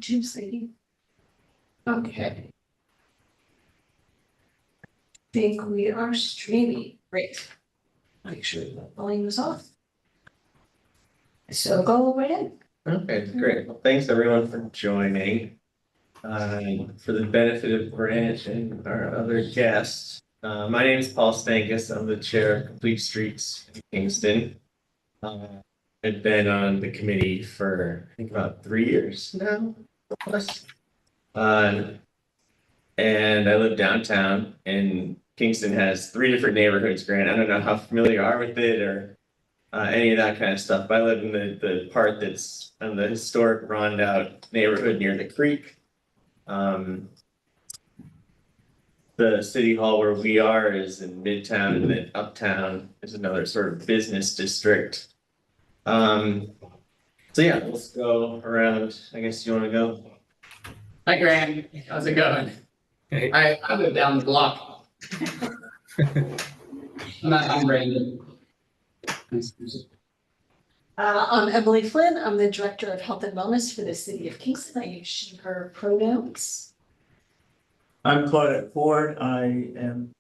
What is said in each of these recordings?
Tuesday. Okay. Think we are streaming. Great. Make sure the volume is off. So go right in. Okay, great. Well, thanks everyone for joining. For the benefit of Grant and our other guests, my name is Paul Stankus. I'm the chair of Complete Streets in Kingston. I've been on the committee for I think about 3 years now, plus. And I live downtown, and Kingston has 3 different neighborhoods. Grant, I don't know how familiar you are with it or any of that kind of stuff. But I live in the part that's in the historic Rondout neighborhood near the creek. The city hall where we are is in Midtown, and then Uptown is another sort of business district. So yeah, let's go around. I guess you want to go. Hi, Grant. How's it going? Hey. I live down the block. I'm Brandon. Nice to meet you. I'm Emily Flynn. I'm the Director of Health and Wellness for the City of Kingston. I use she, her pronouns. I'm Claudette Ford. I am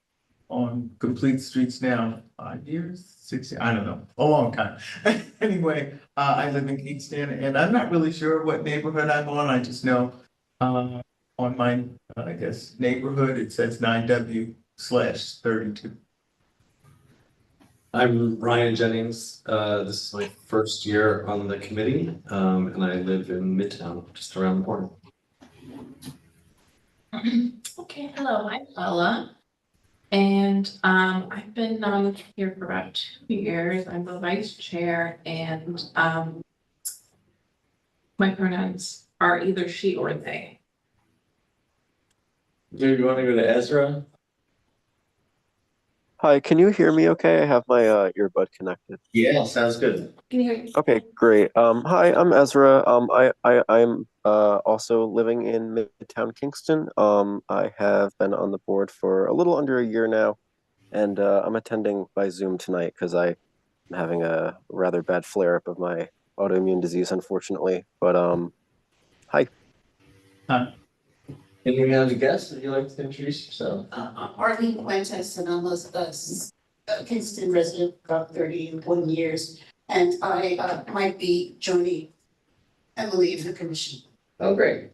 on Complete Streets now 5 years, 6 years, I don't know, a long time. Anyway, I live in Kingston and I'm not really sure what neighborhood I'm on. I just know on my, I guess, neighborhood, it says 9W/32. I'm Ryan Jennings. This is my first year on the committee, and I live in Midtown, just around the corner. Okay, hello, I'm Bella. And I've been here for about 2 years. I'm the vice chair, and my pronouns are either she or they. Do you want to go to Ezra? Hi, can you hear me okay? I have my earbud connected. Yeah, sounds good. Can you hear me? Okay, great. Hi, I'm Ezra. I'm also living in Midtown Kingston. I have been on the board for a little under a year now, and I'm attending by Zoom tonight because I'm having a rather bad flare-up of my autoimmune disease, unfortunately. But hi. Any other guests? Would you like to introduce yourself? Arlene Fuentes, and I'm a Kingston resident for about 31 years, and I might be joining Emily in the commission. Oh, great.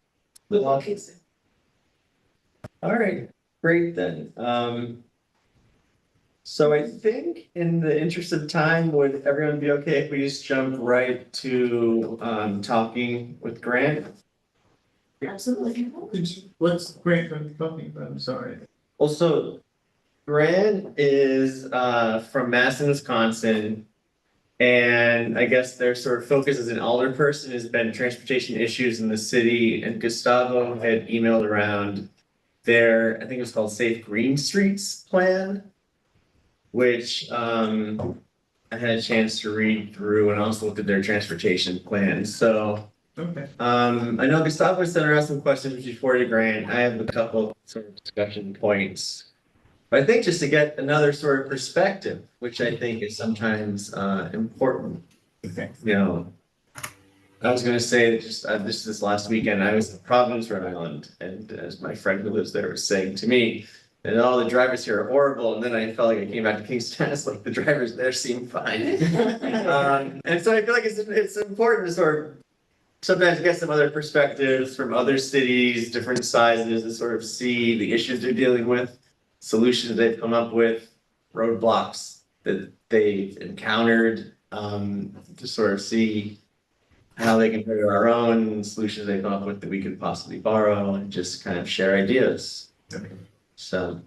With all Kingston. All right, great then. So I think in the interest of time, would everyone be okay if we just jump right to talking with Grant? Absolutely. What's Grant going to be talking about? I'm sorry. Also, Grant is from Madison, Wisconsin. And I guess their sort of focus as an alderperson has been transportation issues in the city. And Gustavo had emailed around their, I think it was called Safe Green Streets plan, which I had a chance to read through and also looked at their transportation plan. So Okay. I know Gustavo sent around some questions before to Grant. I have a couple sort of discussion points. But I think just to get another sort of perspective, which I think is sometimes important. Okay. You know, I was going to say that just this last weekend, I was in Providence, Rhode Island, and as my friend who lives there was saying to me, that all the drivers here are horrible, and then I felt like I came back to Kingston, it's like the drivers there seem fine. And so I feel like it's important to sort of sometimes get some other perspectives from other cities, different sizes, to sort of see the issues they're dealing with, solutions they've come up with, roadblocks that they've encountered, to sort of see how they compare to our own solutions they've come up with that we could possibly borrow and just kind of share ideas. Okay. So,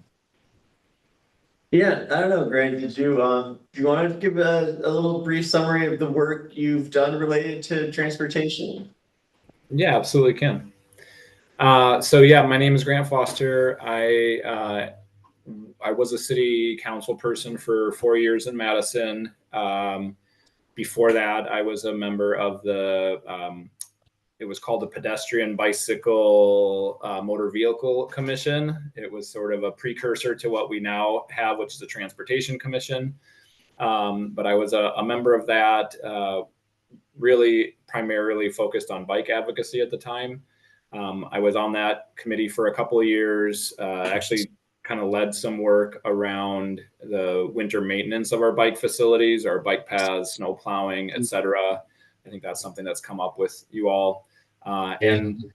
yeah, I don't know, Grant, do you want to give a little brief summary of the work you've done related to transportation? Yeah, absolutely can. So yeah, my name is Grant Foster. I was a city council person for 4 years in Madison. Before that, I was a member of the, it was called the Pedestrian Bicycle Motor Vehicle Commission. It was sort of a precursor to what we now have, which is the Transportation Commission. But I was a member of that, really primarily focused on bike advocacy at the time. I was on that committee for a couple of years, actually kind of led some work around the winter maintenance of our bike facilities, our bike paths, snow plowing, etc. I think that's something that's come up with you all. And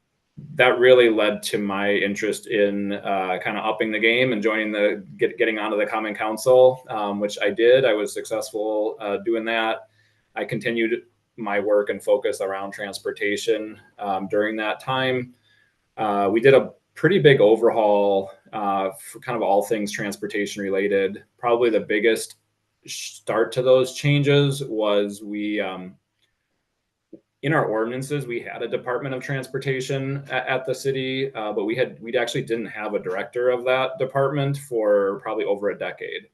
that really led to my interest in kind of upping the game and joining getting onto the Common Council, which I did. I was successful doing that. I continued my work and focus around transportation during that time. We did a pretty big overhaul for kind of all things transportation related. Probably the biggest start to those changes was we, in our ordinances, we had a Department of Transportation at the city, but we actually didn't have a director of that department for probably over a decade.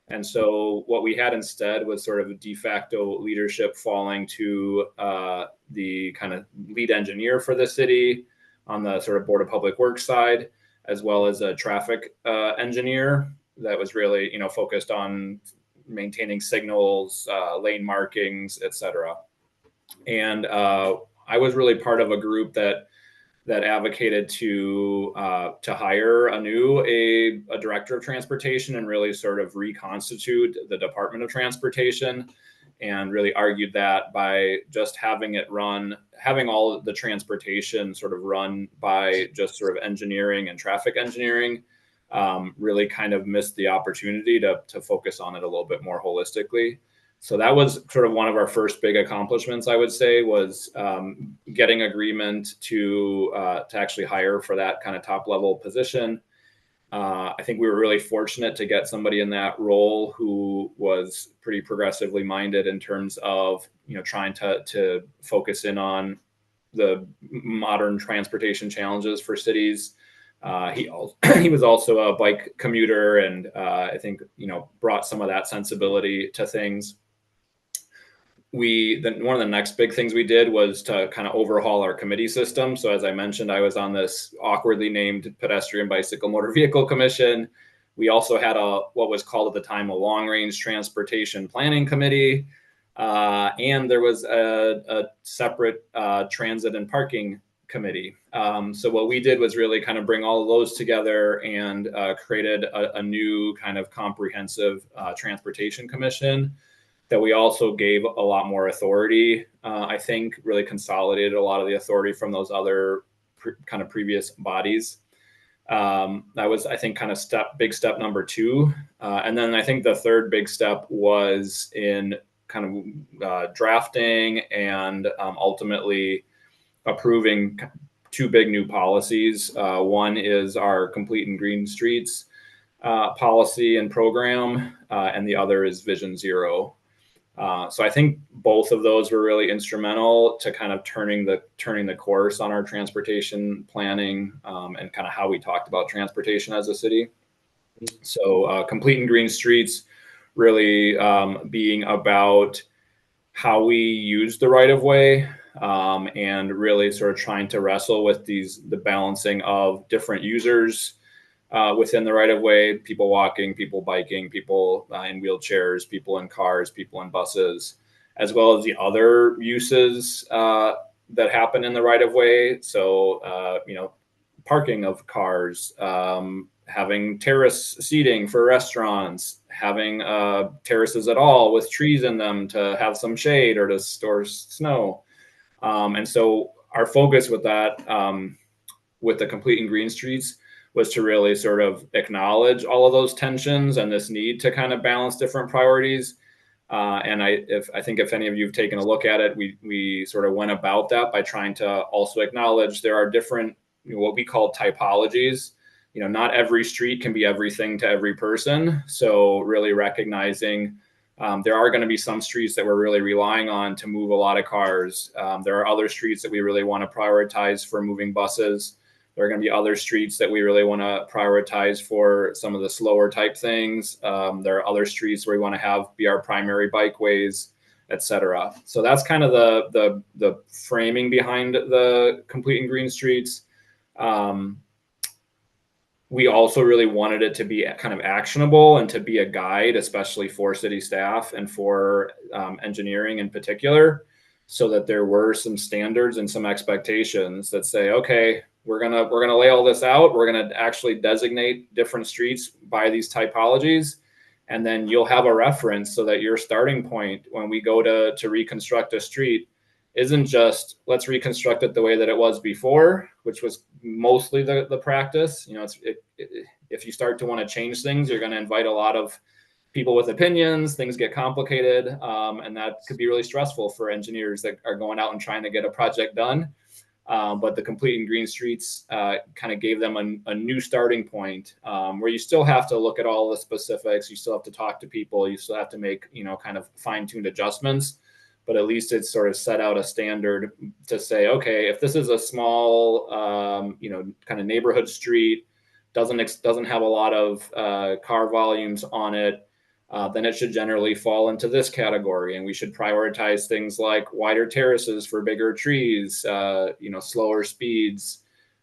And so what we had instead was sort of a de facto leadership falling to the kind of lead engineer for the city on the sort of Board of Public Works side, as well as a traffic engineer that was really, focused on maintaining signals, lane markings, et cetera. And I was really part of a group that advocated to hire a director of transportation and really sort of reconstitute the Department of Transportation, and really argued that by just having all of the transportation sort of run by just sort of engineering and traffic engineering, really kind of missed the opportunity to focus on it a little bit more holistically. So that was sort of one of our first big accomplishments, I would say, was getting agreement to actually hire for that kind of top level position. I think we were really fortunate to get somebody in that role who was pretty progressively minded in terms of, trying to focus in on the modern transportation challenges for cities. He was also a bike commuter, and I think, brought some of that sensibility to things. One of the next big things we did was to kind of overhaul our committee system. So as I mentioned, I was on this awkwardly named Pedestrian Bicycle Motor Vehicle Commission. We also had what was called at the time a Long Range Transportation Planning Committee. And there was a separate Transit and Parking Committee. So what we did was really kind of bring all of those together and created a new kind of comprehensive transportation commission that we also gave a lot more authority. I think really consolidated a lot of the authority from those other kind of previous bodies. That was, I think, kind of big step number 2. And then I think the third big step was in kind of drafting and ultimately approving 2 big new policies. One is our Complete and Green Streets policy and program, and the other is Vision Zero. So I think both of those were really instrumental to kind of turning the course on our transportation planning, and kind of how we talked about transportation as a city. So Complete and Green Streets really being about how we use the right of way, and really sort of trying to wrestle with the balancing of different users within the right of way, people walking, people biking, people in wheelchairs, people in cars, people in buses, as well as the other uses that happen in the right of way. So, parking of cars, having terrace seating for restaurants, having terraces at all with trees in them to have some shade or to store snow. And so our focus with that, with the Complete and Green Streets, was to really sort of acknowledge all of those tensions and this need to kind of balance different priorities. And I think if any of you have taken a look at it, we sort of went about that by trying to also acknowledge there are different, what we call typologies. Not every street can be everything to every person. So really recognizing there are going to be some streets that we're really relying on to move a lot of cars. There are other streets that we really want to prioritize for moving buses. There are going to be other streets that we really want to prioritize for some of the slower type things. There are other streets where we want to be our primary bikeways, et cetera. So that's kind of the framing behind the Complete and Green Streets. We also really wanted it to be kind of actionable and to be a guide, especially for city staff and for engineering in particular, so that there were some standards and some expectations that say, okay, we're gonna lay all this out. We're gonna actually designate different streets by these typologies, and then you'll have a reference so that your starting point when we go to reconstruct a street isn't just let's reconstruct it the way that it was before, which was mostly the practice. You know, if you start to want to change things, you're going to invite a lot of people with opinions. Things get complicated, and that could be really stressful for engineers that are going out and trying to get a project done. But the Completing Green Streets kind of gave them a new starting point where you still have to look at all the specifics. You still have to talk to people. You still have to make, you know, kind of fine-tuned adjustments. But at least it's sort of set out a standard to say, okay, if this is a small, you know, kind of neighborhood street, doesn't have a lot of car volumes on it, then it should generally fall into this category. And we should prioritize things like wider terraces for bigger trees, you know, slower speeds.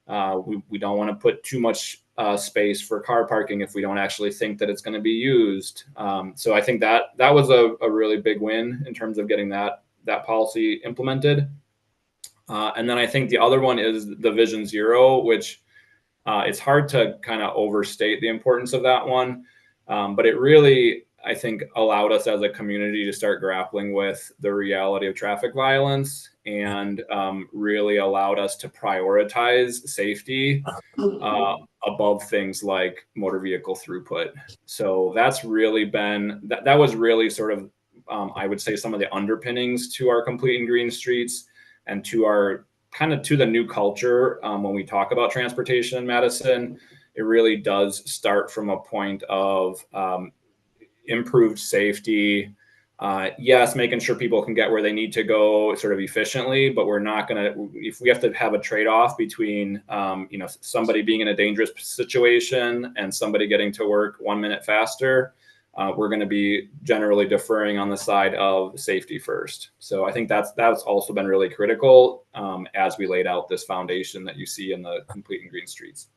We don't want to put too much space for car parking if we don't actually think that it's going to be used. So I think that was a really big win in terms of getting that policy implemented. And then I think the other one is the Vision Zero, which it's hard to kind of overstate the importance of that one. But it really, I think, allowed us as a community to start grappling with the reality of traffic violence and really allowed us to prioritize safety above things like motor vehicle throughput. So that's really been, that was really sort of, I would say, some of the underpinnings to our Completing Green Streets and to our kind of to the new culture when we talk about transportation in Madison. It really does start from a point of improved safety. Yes, making sure people can get where they need to go sort of efficiently, but we're not going to, if we have to have a trade-off between, you know, somebody being in a dangerous situation and somebody getting to work 1 minute faster, we're going to be generally deferring on the side of safety first. So I think that's also been really critical as we laid out this foundation that you see in the Completing Green Streets.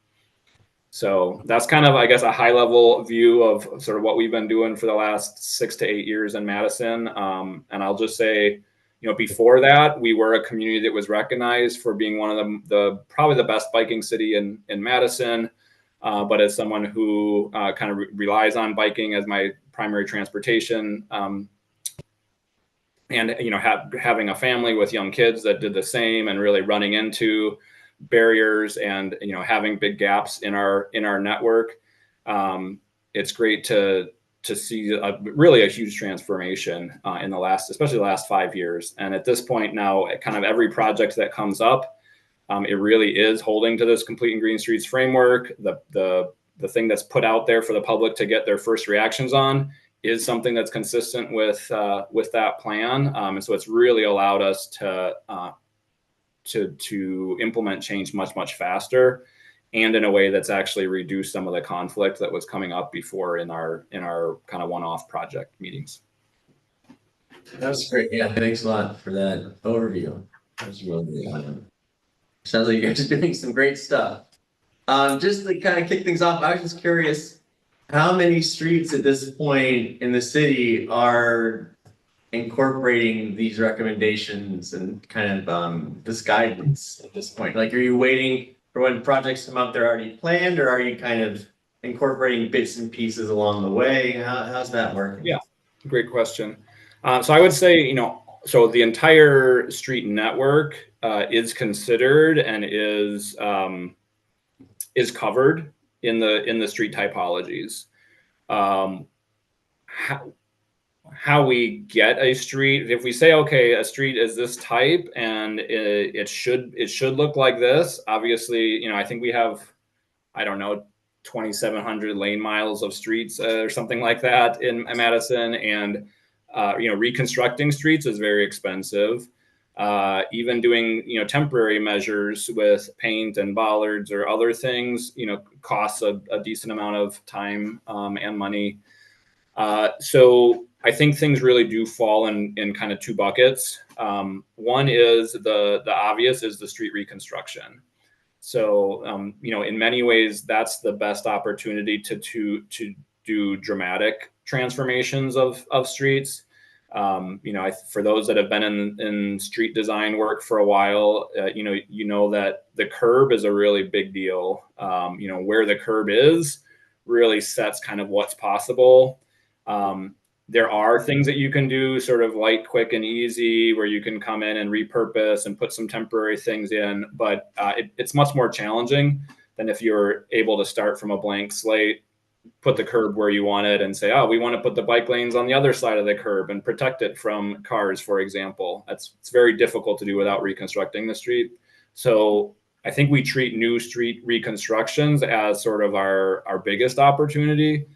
So that's kind of, I guess, a high level view of sort of what we've been doing for the last 6 to 8 years in Madison. And I'll just say, you know, before that, we were a community that was recognized for being one of the probably the best biking city in Madison. But as someone who kind of relies on biking as my primary transportation, and, you know, having a family with young kids that did the same and really running into barriers and, you know, having big gaps in our network, it's great to see really a huge transformation in especially the last 5 years. And at this point now, kind of every project that comes up, it really is holding to this Completing Green Streets framework. The thing that's put out there for the public to get their first reactions on is something that's consistent with that plan. And so it's really allowed us to implement change much faster, and in a way that's actually reduced some of the conflict that was coming up before in our kind of one-off project meetings. That was great. Yeah, thanks a lot for that overview. That was really sounds like you guys are doing some great stuff. Just to kind of kick things off, I was just curious, how many streets at this point in the city are incorporating these recommendations and kind of this guidance at this point? Like, are you waiting for when projects come up, they're already planned, or are you kind of incorporating bits and pieces along the way? How's that working? Yeah, great question. So I would say, you know, so the entire street network is considered and is covered in the street typologies. How we get a street, if we say, okay, a street is this type and it should look like this. Obviously, you know, I think we have, I don't know, 2,700 lane miles of streets or something like that in Madison, and you know, reconstructing streets is very expensive. Even doing, you know, temporary measures with paint and bollards or other things, you know, costs a decent amount of time and money. So I think things really do fall in kind of two buckets. One is the obvious is the street reconstruction. So, you know, in many ways, that's the best opportunity to do dramatic transformations of streets. For those that have been in street design work for a while, you know that the curb is a really big deal. Where the curb is really sets kind of what's possible. There are things that you can do sort of light, quick, and easy where you can come in and repurpose and put some temporary things in, but it's much more challenging than if you're able to start from a blank slate, put the curb where you want it and say, oh, we want to put the bike lanes on the other side of the curb and protect it from cars, for example. It's very difficult to do without reconstructing the street. So I think we treat new street reconstructions as sort of our biggest opportunity.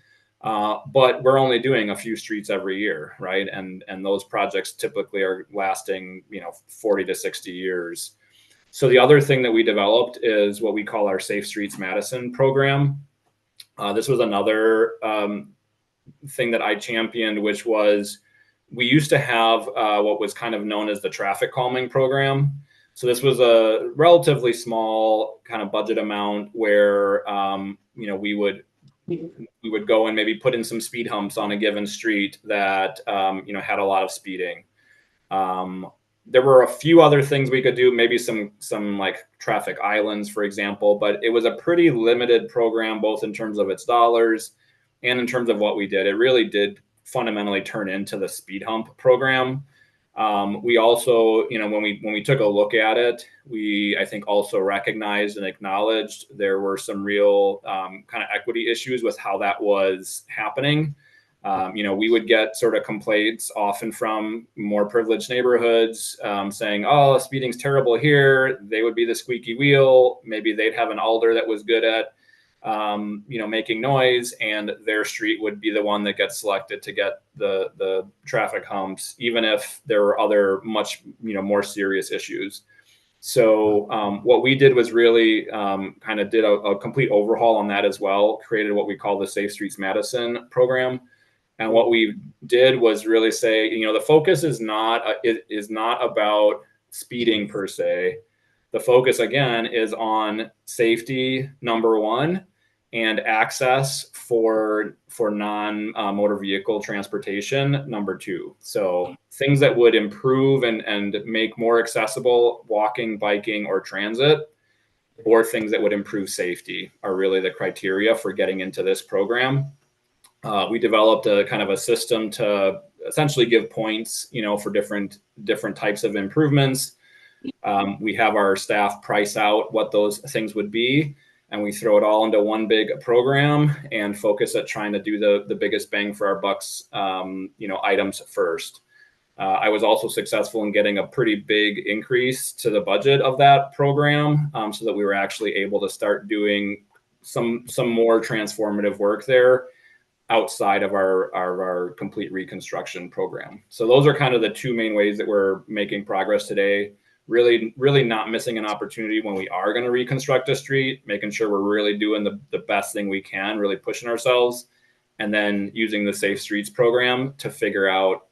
But we're only doing a few streets every year, right? And those projects typically are lasting, 40 to 60 years. So the other thing that we developed is what we call our Safe Streets Madison program. This was another thing that I championed, which was we used to have what was kind of known as the traffic calming program. So this was a relatively small kind of budget amount where, we would go and maybe put in some speed humps on a given street that, had a lot of speeding. There were a few other things we could do, maybe some like traffic islands, for example, but it was a pretty limited program, both in terms of its dollars and in terms of what we did. It really did fundamentally turn into the speed hump program. We also, when we took a look at it, I think also recognized and acknowledged there were some real kind of equity issues with how that was happening. We would get sort of complaints often from more privileged neighborhoods saying, oh, speeding's terrible here. They would be the squeaky wheel. Maybe they'd have an alder that was good at, making noise, and their street would be the one that gets selected to get the traffic humps, even if there were other much, more serious issues. So what we did was really kind of did a complete overhaul on that as well, created what we call the Safe Streets Madison program. And what we did was really say, the focus is not about speeding per se. The focus, again, is on safety, number one, and access for non-motor vehicle transportation, number two. So things that would improve and make more accessible walking, biking, or transit, or things that would improve safety are really the criteria for getting into this program. We developed a kind of a system to essentially give points, for different types of improvements. We have our staff price out what those things would be, and we throw it all into one big program and focus at trying to do the biggest bang for our bucks, items first. I was also successful in getting a pretty big increase to the budget of that program, so that we were actually able to start doing some more transformative work there outside of our complete reconstruction program. So those are kind of the two main ways that we're making progress today. Really not missing an opportunity when we are going to reconstruct a street, making sure we're really doing the best thing we can, really pushing ourselves, and then using the Safe Streets program to figure out,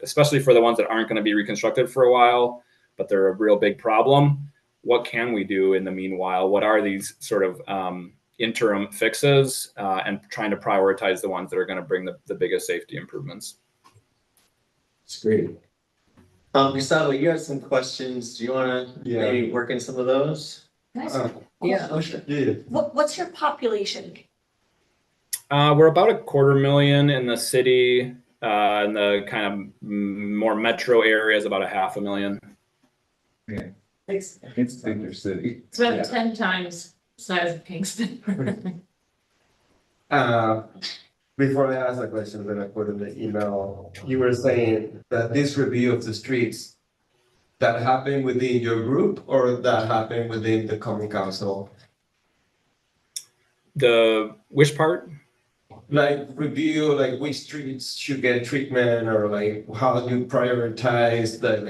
especially for the ones that aren't going to be reconstructed for a while, but they're a real big problem. What can we do in the meanwhile? What are these sort of interim fixes, and trying to prioritize the ones that are going to bring the biggest safety improvements? It's great. Gustavo, you have some questions. Do you want to maybe work in some of those? Yeah. Oh, sure. What's your population? We're about 250,000 in the city, in the kind of more metro areas, about 500,000. Yeah, Thanks. it's bigger city. It's about 10 times the size of Kingston. Before I ask a question that I put in the email, you were saying that this review of the streets, that happened within your group or that happened within the common council? Which part? Like review, like which streets should get treatment, or like how you prioritize the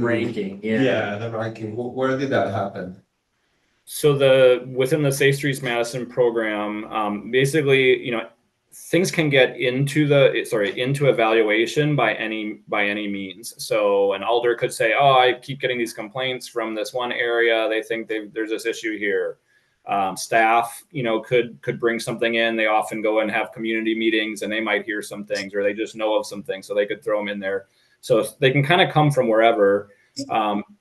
ranking. Yeah, the ranking. Where did that happen? So within the Safe Streets Madison program, basically, things can get into evaluation by any means. So an alder could say, oh, I keep getting these complaints from this one area. They think there's this issue here. Staff, could bring something in. They often go and have community meetings, and they might hear some things, or they just know of some things, so they could throw them in there. So they can kind of come from wherever.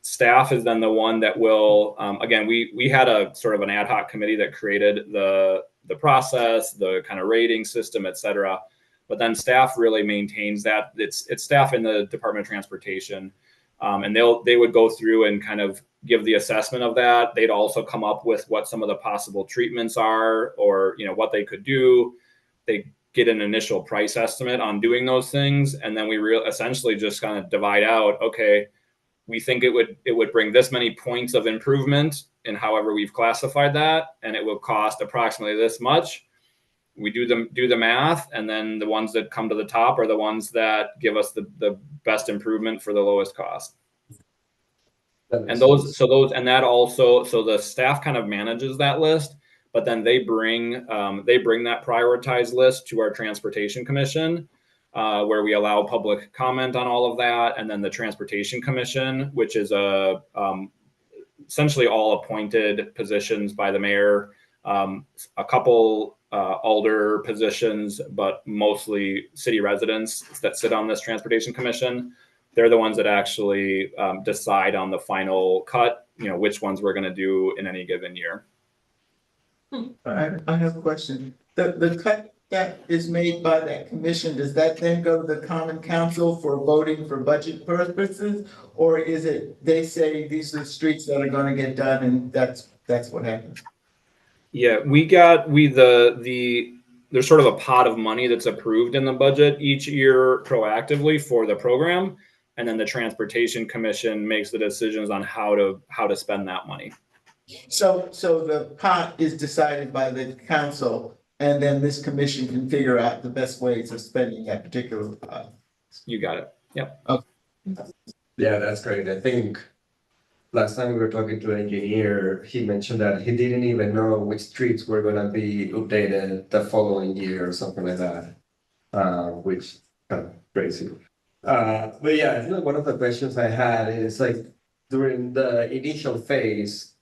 Staff is then the one that will, again, we had a sort of an ad hoc committee that created the process, the kind of rating system, et cetera. But then staff really maintains that. It's staff in the Department of Transportation. And they would go through and kind of give the assessment of that. They'd also come up with what some of the possible treatments are, or what they could do. They get an initial price estimate on doing those things, and then we essentially just kind of divide out. Okay, we think it would bring this many points of improvement in however we've classified that, and it will cost approximately this much. We do the math, and then the ones that come to the top are the ones that give us the best improvement for the lowest cost. And so the staff kind of manages that list, but then they bring that prioritized list to our Transportation Commission, where we allow public comment on all of that, and then the Transportation Commission, which is essentially all appointed positions by the mayor, a couple alder positions, but mostly city residents that sit on this Transportation Commission. They're the ones that actually decide on the final cut, which ones we're going to do in any given year. I have a question. The cut that is made by that commission, does that then go to the Common Council for voting for budget purposes? Or is it, they say these are the streets that are going to get done, and that's what happens? Yeah, there's sort of a pot of money that's approved in the budget each year proactively for the program. And then the Transportation Commission makes the decisions on how to spend that money. So the pot is decided by the council, and then this commission can figure out the best ways of spending that particular pot. You got it. Yep. Okay. Yeah, that's great. I think last time we were talking to an engineer, he mentioned that he didn't even know which streets were gonna be updated the following year or something like that, which kind of crazy. But yeah, I think one of the questions I had is like during the initial phase,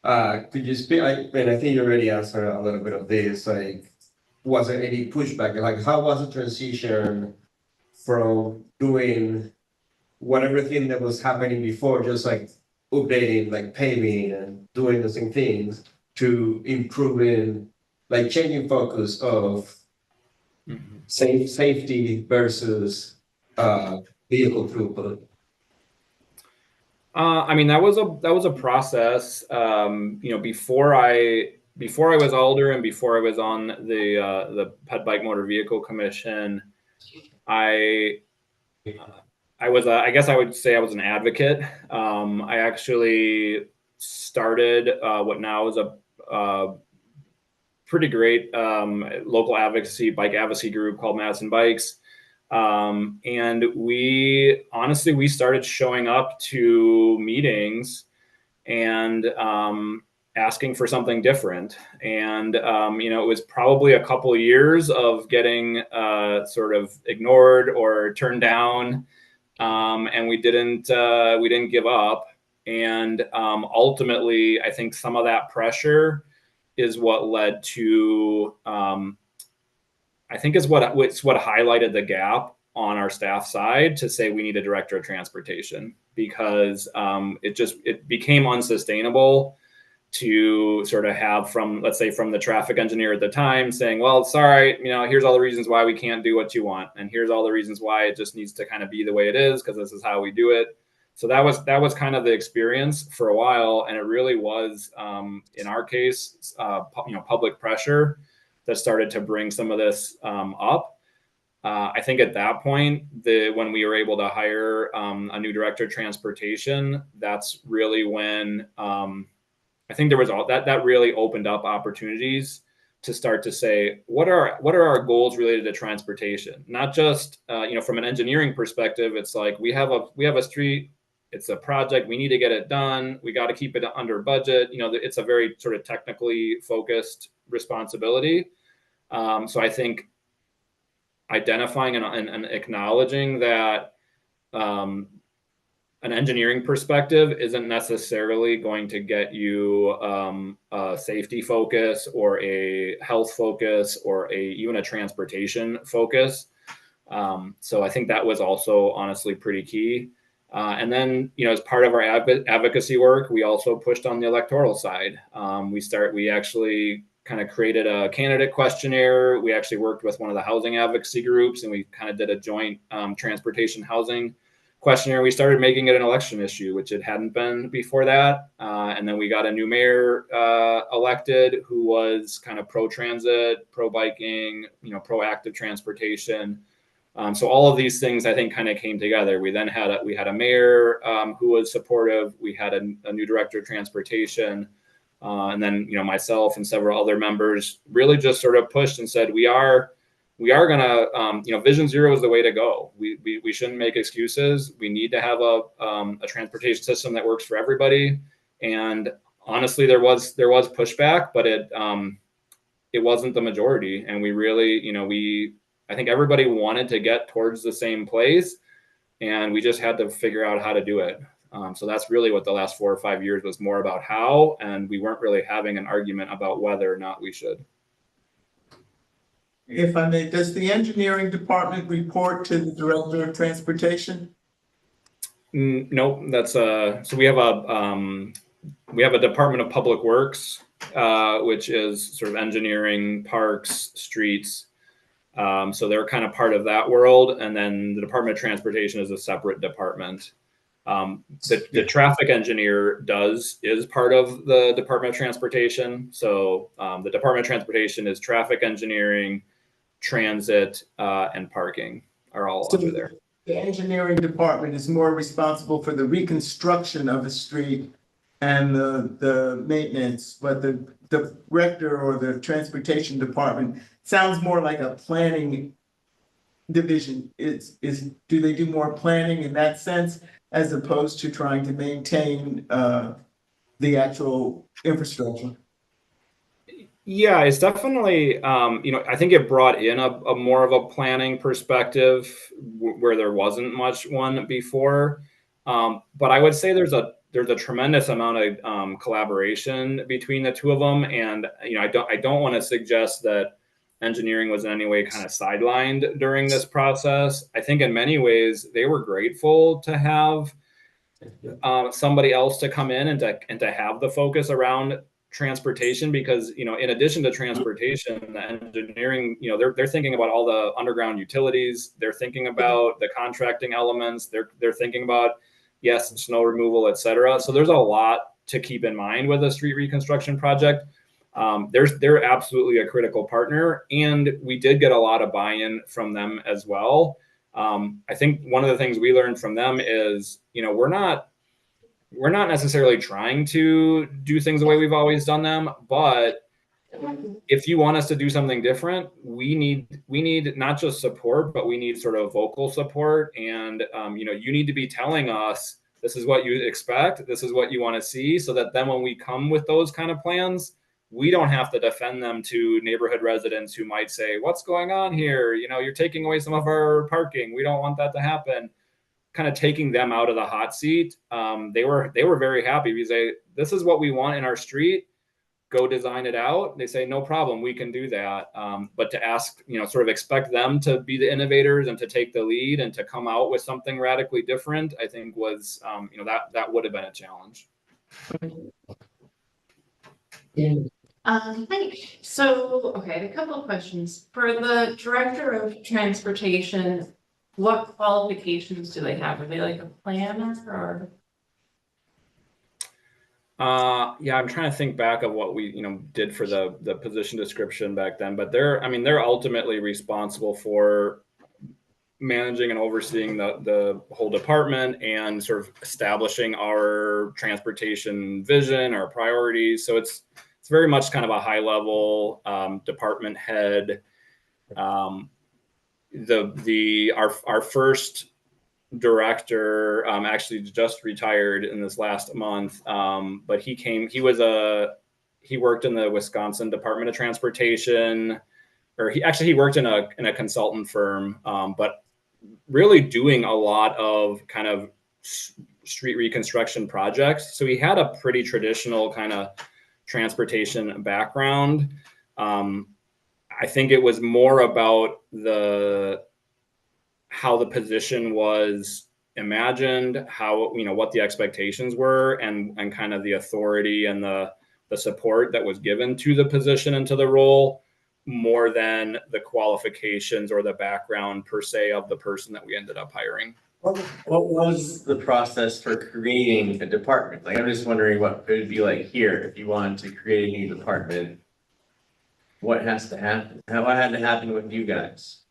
could you speak? I think you already answered a little bit of this. Like, was there any pushback? Like, how was the transition from doing everything that was happening before, just like updating, like paving and doing the same things, to improving, like changing focus of safety versus vehicle throughput? I mean, that was a process. Before I was alder and before I was on the Ped Bike Motor Vehicle Commission, I was I guess I would say I was an advocate. I actually started what now is a pretty great local bike advocacy group called Madison Bikes. And we started showing up to meetings and asking for something different. And, it was probably a couple of years of getting sort of ignored or turned down. And we didn't give up. And ultimately, I think some of that pressure is what led to, I think it's what highlighted the gap on our staff side to say we need a director of transportation, because it became unsustainable to sort of have from the traffic engineer at the time saying, well, sorry, here's all the reasons why we can't do what you want, and here's all the reasons why it just needs to kind of be the way it is because this is how we do it. So that was kind of the experience for a while, and it really was in our case, public pressure that started to bring some of this up. I think at that point, when we were able to hire a new director of transportation, that's really when I think there was that really opened up opportunities to start to say, what are our goals related to transportation? Not just from an engineering perspective, it's like we have a street, it's a project, we need to get it done, we got to keep it under budget. It's a very sort of technically focused responsibility. So I think identifying and acknowledging that an engineering perspective isn't necessarily going to get you a safety focus or a health focus or even a transportation focus. So I think that was also honestly pretty key. And then, as part of our advocacy work, we also pushed on the electoral side. We actually kind of created a candidate questionnaire. We actually worked with one of the housing advocacy groups, and we kind of did a joint transportation housing questionnaire. We started making it an election issue, which it hadn't been before that. And then we got a new mayor elected who was kind of pro-transit, pro-biking, proactive transportation. So all of these things, I think, kind of came together. We then had a mayor who was supportive. We had a new director of transportation. And then, myself and several other members really just sort of pushed and said, we are going to, Vision Zero is the way to go. We shouldn't make excuses. We need to have a transportation system that works for everybody. And honestly, there was pushback, but it wasn't the majority. And we really, I think everybody wanted to get towards the same place, and we just had to figure out how to do it. So that's really what the last 4 or 5 years was more about how, and we weren't really having an argument about whether or not we should. If I may, does the engineering department report to the director of transportation? Nope. That's so we have a Department of Public Works, which is sort of engineering, parks, streets. So they're kind of part of that world, and then the Department of Transportation is a separate department. The traffic engineer is part of the Department of Transportation. So the Department of Transportation is traffic engineering, transit, and parking are all under there. The engineering department is more responsible for the reconstruction of a street and the maintenance, but the director or the transportation department sounds more like a planning division. Do they do more planning in that sense as opposed to trying to maintain the actual infrastructure? Yeah, it's definitely, I think it brought in a more of a planning perspective where there wasn't much one before. But I would say there's a tremendous amount of collaboration between the two of them. And, I don't want to suggest that engineering was in any way kind of sidelined during this process. I think in many ways they were grateful to have somebody else to come in and to have the focus around transportation, because in addition to transportation, the engineering, they're thinking about all the underground utilities, they're thinking about the contracting elements, they're thinking about snow removal, etc. So there's a lot to keep in mind with a street reconstruction project. They're absolutely a critical partner, and we did get a lot of buy-in from them as well. I think one of the things we learned from them is, we're not necessarily trying to do things the way we've always done them, but if you want us to do something different, we need not just support, but we need sort of vocal support. And, you need to be telling us, this is what you expect, this is what you want to see, so that then when we come with those kind of plans, we don't have to defend them to neighborhood residents who might say, what's going on here? You're taking away some of our parking. We don't want that to happen. Kind of taking them out of the hot seat. They were very happy because this is what we want in our street. Go design it out. They say, no problem, we can do that. But to ask, sort of expect them to be the innovators and to take the lead and to come out with something radically different, I think was, that would have been a challenge. So, a couple of questions. For the director of transportation, what qualifications do they have? Are they like a planner or? I'm trying to think back of what we, did for the position description back then, but they're ultimately responsible for managing and overseeing the whole department and sort of establishing our transportation vision, our priorities. So it's very much kind of a high level department head. Our first director actually just retired in this last month, but he worked in the Wisconsin Department of Transportation, or he worked in a consultant firm, but really doing a lot of kind of street reconstruction projects. So he had a pretty traditional kind of transportation background. I think it was more about how the position was imagined, how, what the expectations were, and kind of the authority and the support that was given to the position and to the role, more than the qualifications or the background per se of the person that we ended up hiring. What was the process for creating a department? Like, I'm just wondering what it would be like here if you wanted to create a new department. What has to happen? What had to happen with you guys?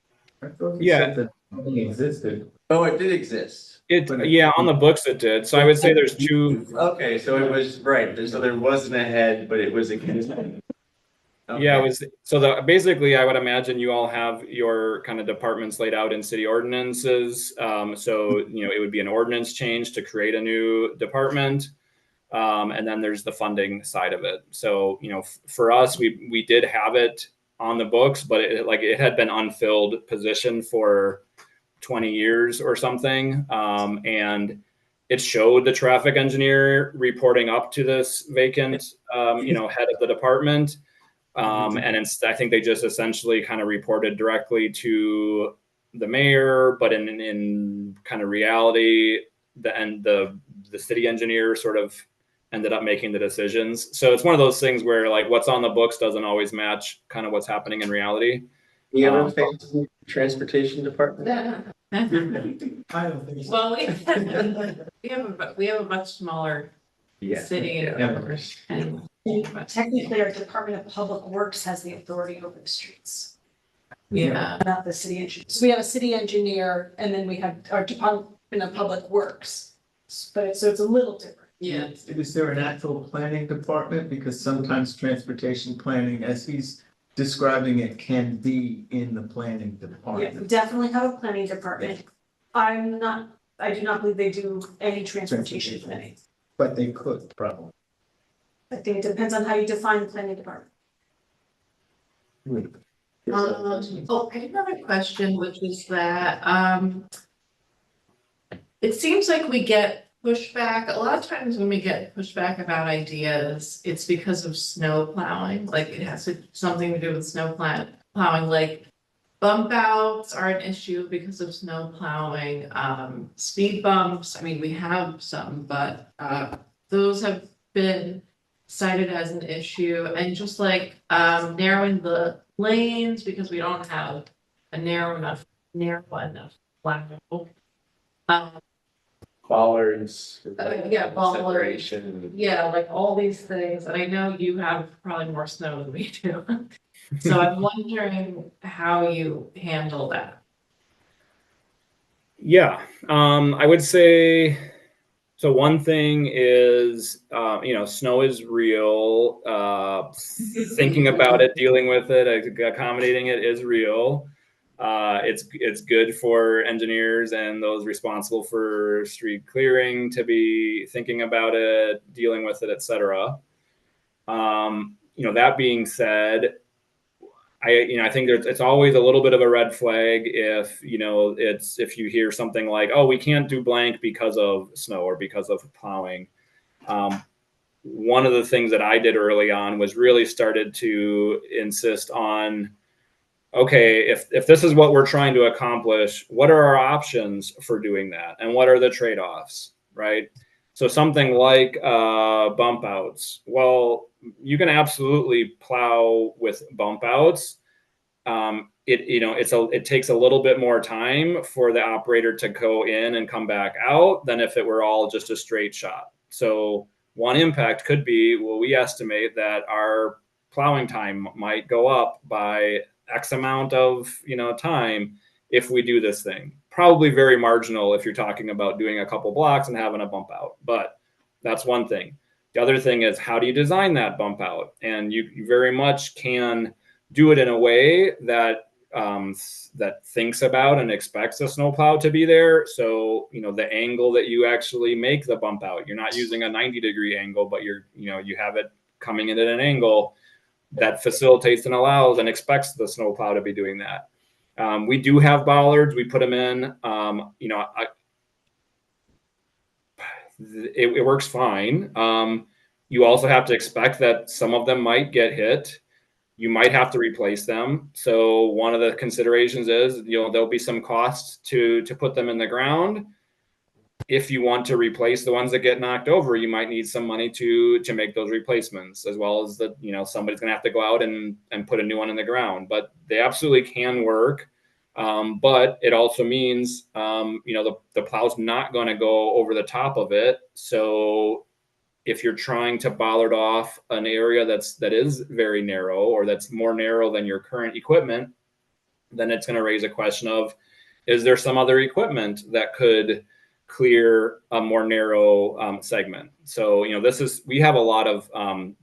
I thought you said that it existed. Oh, it did exist. Yeah, on the books it did. So I would say there's two. Okay, so it was right. So there wasn't a head, but it was a. Okay. Yeah, it was basically I would imagine you all have your kind of departments laid out in city ordinances. So it would be an ordinance change to create a new department. And then there's the funding side of it. So, for us, we did have it on the books, but it had been unfilled position for 20 years or something. And it showed the traffic engineer reporting up to this vacant, head of the department. And I think they just essentially kind of reported directly to the mayor, but in kind of reality, the city engineer sort of ended up making the decisions. So it's one of those things where like what's on the books doesn't always match kind of what's happening in reality. You ever faced the transportation department? I don't think so. Well, we have a much smaller city. And Technically, our Department of Public Works has the authority over the streets, yeah, not the city engineer. So we have a city engineer, and then we have our Department of Public Works. But so it's a little different. yeah. Is there an actual planning department? Because sometimes transportation planning, as he's describing it, can be in the planning Yeah, we department. definitely have a planning department. I do not believe they do any transportation planning. But they could probably. I think it depends on how you define the planning department. I do have a question, which is that, it seems like we get pushback, a lot of times when we get pushback about ideas, it's because of snow plowing, like it has something to do with snow plowing, like bump outs are an issue because of snow plowing, speed bumps, I mean, we have some, but, those have been cited as an issue, and just like, narrowing the lanes because we don't have a narrow enough level. Bollards. Yeah, bollards. Separation. Yeah, like all these things, and I know you have probably more snow than we do. So I'm wondering how you handle that. Yeah, I would say, so one thing is, snow is real. Thinking about it, dealing with it, accommodating it is real. It's good for engineers and those responsible for street clearing to be thinking about it, dealing with it, etc. That being said, I think it's always a little bit of a red flag if if you hear something like, oh, we can't do blank because of snow or because of plowing. One of the things that I did early on was really started to insist on, okay, if this is what we're trying to accomplish, what are our options for doing that? And what are the trade-offs, right? So something like bump outs. Well, you can absolutely plow with bump outs. It takes a little bit more time for the operator to go in and come back out than if it were all just a straight shot. So one impact could be, well, we estimate that our plowing time might go up by X amount of time if we do this thing. Probably very marginal if you're talking about doing a couple blocks and having a bump out, but that's one thing. The other thing is, how do you design that bump out? And you very much can do it in a way that that thinks about and expects a snowplow to be there. So the angle that you actually make the bump out, you're not using a 90-degree angle, but you have it coming in at an angle that facilitates and allows and expects the snowplow to be doing that. We do have bollards. We put them in. it works fine. You also have to expect that some of them might get hit. You might have to replace them. So one of the considerations is, there'll be some costs to put them in the ground. If you want to replace the ones that get knocked over, you might need some money to make those replacements, as well as somebody's going to have to go out and put a new one in the ground. But they absolutely can work. But it also means, the plow's not going to go over the top of it. So if you're trying to bollard off an area that is very narrow, or that's more narrow than your current equipment, then it's going to raise a question of, is there some other equipment that could clear a more narrow segment? So, we have a lot of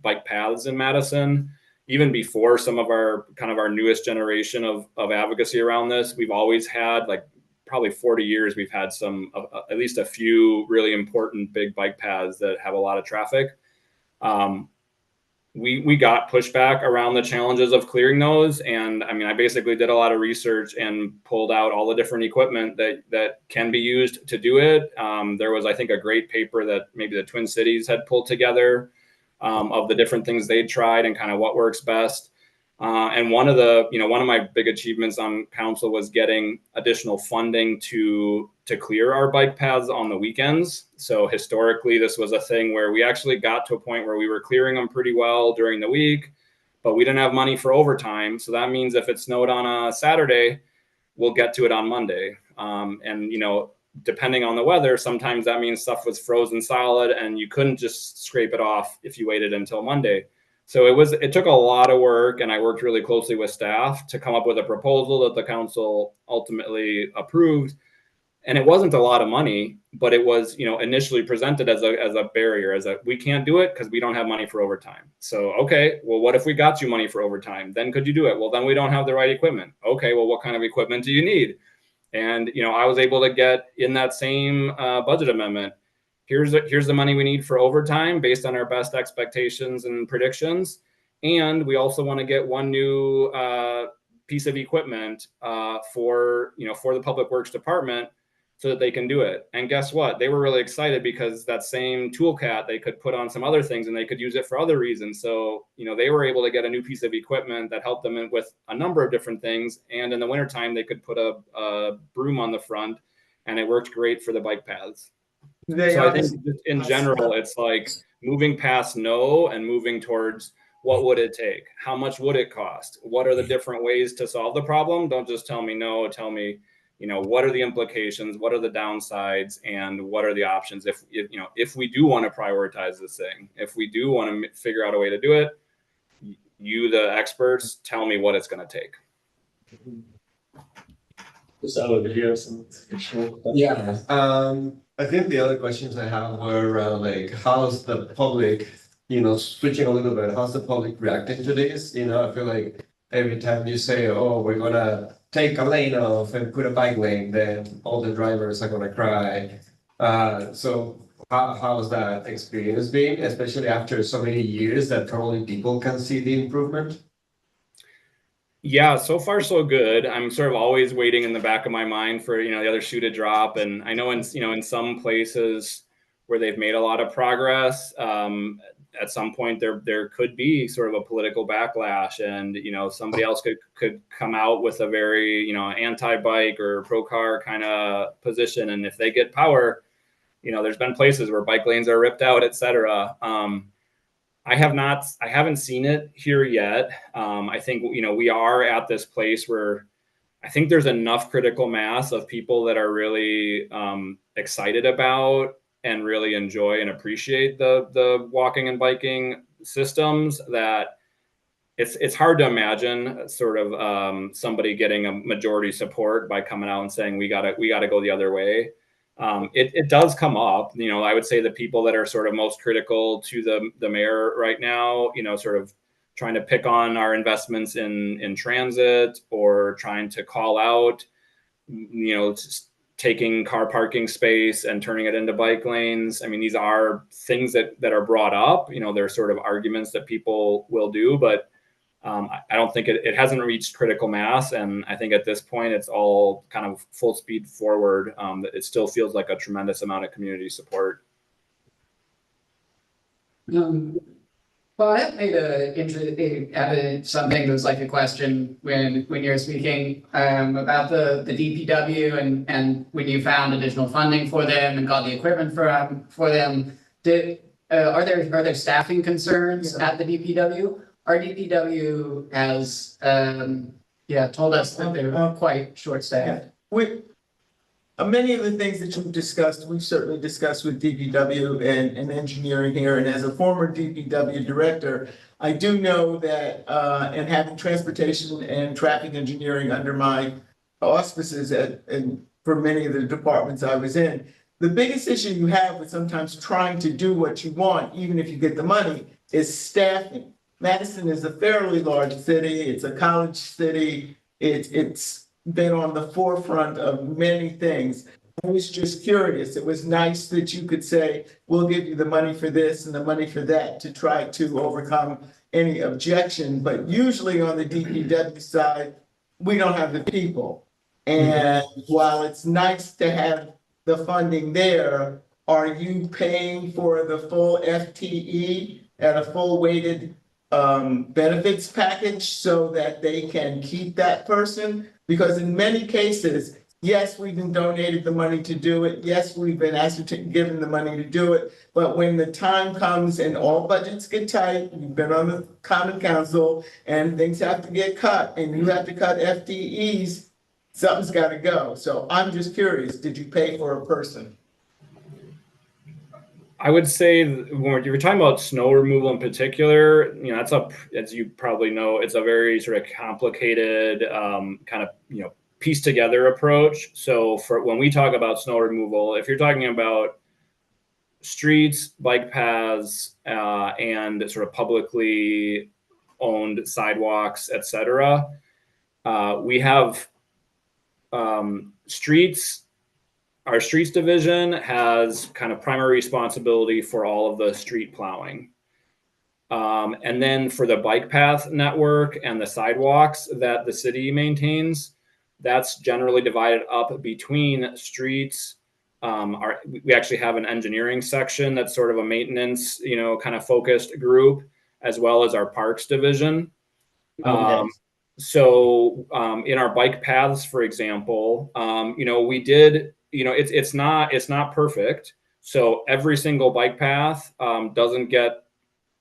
bike paths in Madison. Even before some of our newest generation of advocacy around this, we've always had, like, probably 40 years, we've had at least a few really important big bike paths that have a lot of traffic. We got pushback around the challenges of clearing those. And I basically did a lot of research and pulled out all the different equipment that can be used to do it. There was, I think, a great paper that maybe the Twin Cities had pulled together of the different things they'd tried and kind of what works best. And one of my big achievements on council was getting additional funding to clear our bike paths on the weekends. So historically, this was a thing where we actually got to a point where we were clearing them pretty well during the week, but we didn't have money for overtime. So that means if it snowed on a Saturday, we'll get to it on Monday. And depending on the weather, sometimes that means stuff was frozen solid and you couldn't just scrape it off if you waited until Monday. So it took a lot of work, and I worked really closely with staff to come up with a proposal that the council ultimately approved. And it wasn't a lot of money, but it was, initially presented as a barrier, we can't do it because we don't have money for overtime. So, okay, well, what if we got you money for overtime? Then could you do it? Well, then we don't have the right equipment. Okay, well, what kind of equipment do you need? And, I was able to get in that same budget amendment, here's the money we need for overtime based on our best expectations and predictions. And we also want to get one new piece of equipment for the Public Works Department so that they can do it. And guess what? They were really excited because that same toolcat they could put on some other things and they could use it for other reasons. So, they were able to get a new piece of equipment that helped them with a number of different things. And in the wintertime, they could put a broom on the front, and it worked great for the bike paths. So I think in general, it's like moving past no and moving towards what would it take? How much would it cost? What are the different ways to solve the problem? Don't just tell me no, tell me, what are the implications? What are the downsides? And what are the options? If we do want to prioritize this thing, if we do want to figure out a way to do it, you, the experts, tell me what it's going to take. Yeah. I think the other questions I have were around, like, how's the public, switching a little bit, how's the public reacting to this? I feel like every time you say, oh, we're gonna take a lane off and put a bike lane, then all the drivers are gonna cry. So how's that experience been, especially after so many years that probably people can see the improvement? Yeah, so far so good. I'm sort of always waiting in the back of my mind for, the other shoe to drop. And I know in some places where they've made a lot of progress, at some point there could be sort of a political backlash, and, somebody else could come out with a very, anti-bike or pro-car kind of position. And if they get power, there's been places where bike lanes are ripped out, et cetera. I haven't seen it here yet. I think, we are at this place where I think there's enough critical mass of people that are really excited about and really enjoy and appreciate the walking and biking systems that it's hard to imagine sort of somebody getting a majority support by coming out and saying, we gotta go the other way. It does come up, I would say the people that are sort of most critical to the mayor right now, sort of trying to pick on our investments in transit, or trying to call out, taking car parking space and turning it into bike lanes. I mean, these are things that are brought up, they're sort of arguments that people will do, but I don't think it hasn't reached critical mass. And I think at this point, it's all kind of full speed forward. It still feels like a tremendous amount of community support. Well, I had made added something that was like a question when you're speaking about the DPW and when you found additional funding for them and got the equipment for them. Are there staffing concerns at the DPW? Our DPW has told us that they're quite short-staffed. Many of the things that you've discussed, we've certainly discussed with DPW and engineering here. And as a former DPW director, I do know that, and having transportation and traffic engineering under my auspices and for many of the departments I was in, the biggest issue you have with sometimes trying to do what you want, even if you get the money, is staffing. Madison is a fairly large city. It's a college city. It's been on the forefront of many things. I was just curious. It was nice that you could say, we'll give you the money for this and the money for that to try to overcome any objection. But usually on the DPW side, we don't have the people. And while it's nice to have the funding there, are you paying for the full FTE at a full weighted benefits package so that they can keep that person? Because in many cases, yes, we've been donated the money to do it. Yes, we've been given the money to do it. But when the time comes and all budgets get tight, you've been on the common council and things have to get cut and you have to cut FTEs, something's got to go. So I'm just curious, did you pay for a person? I would say when you're talking about snow removal in particular, that's as you probably know, it's a very sort of complicated kind of, piece together approach. So for when we talk about snow removal, if you're talking about streets, bike paths, and sort of publicly owned sidewalks, et cetera, we have streets. Our streets division has kind of primary responsibility for all of the street plowing. And then for the bike path network and the sidewalks that the city maintains, that's generally divided up between streets. We actually have an engineering section that's sort of a maintenance, kind of focused group, as well as our parks division. Okay. So in our bike paths, for example, we did, it's not perfect. So every single bike path doesn't get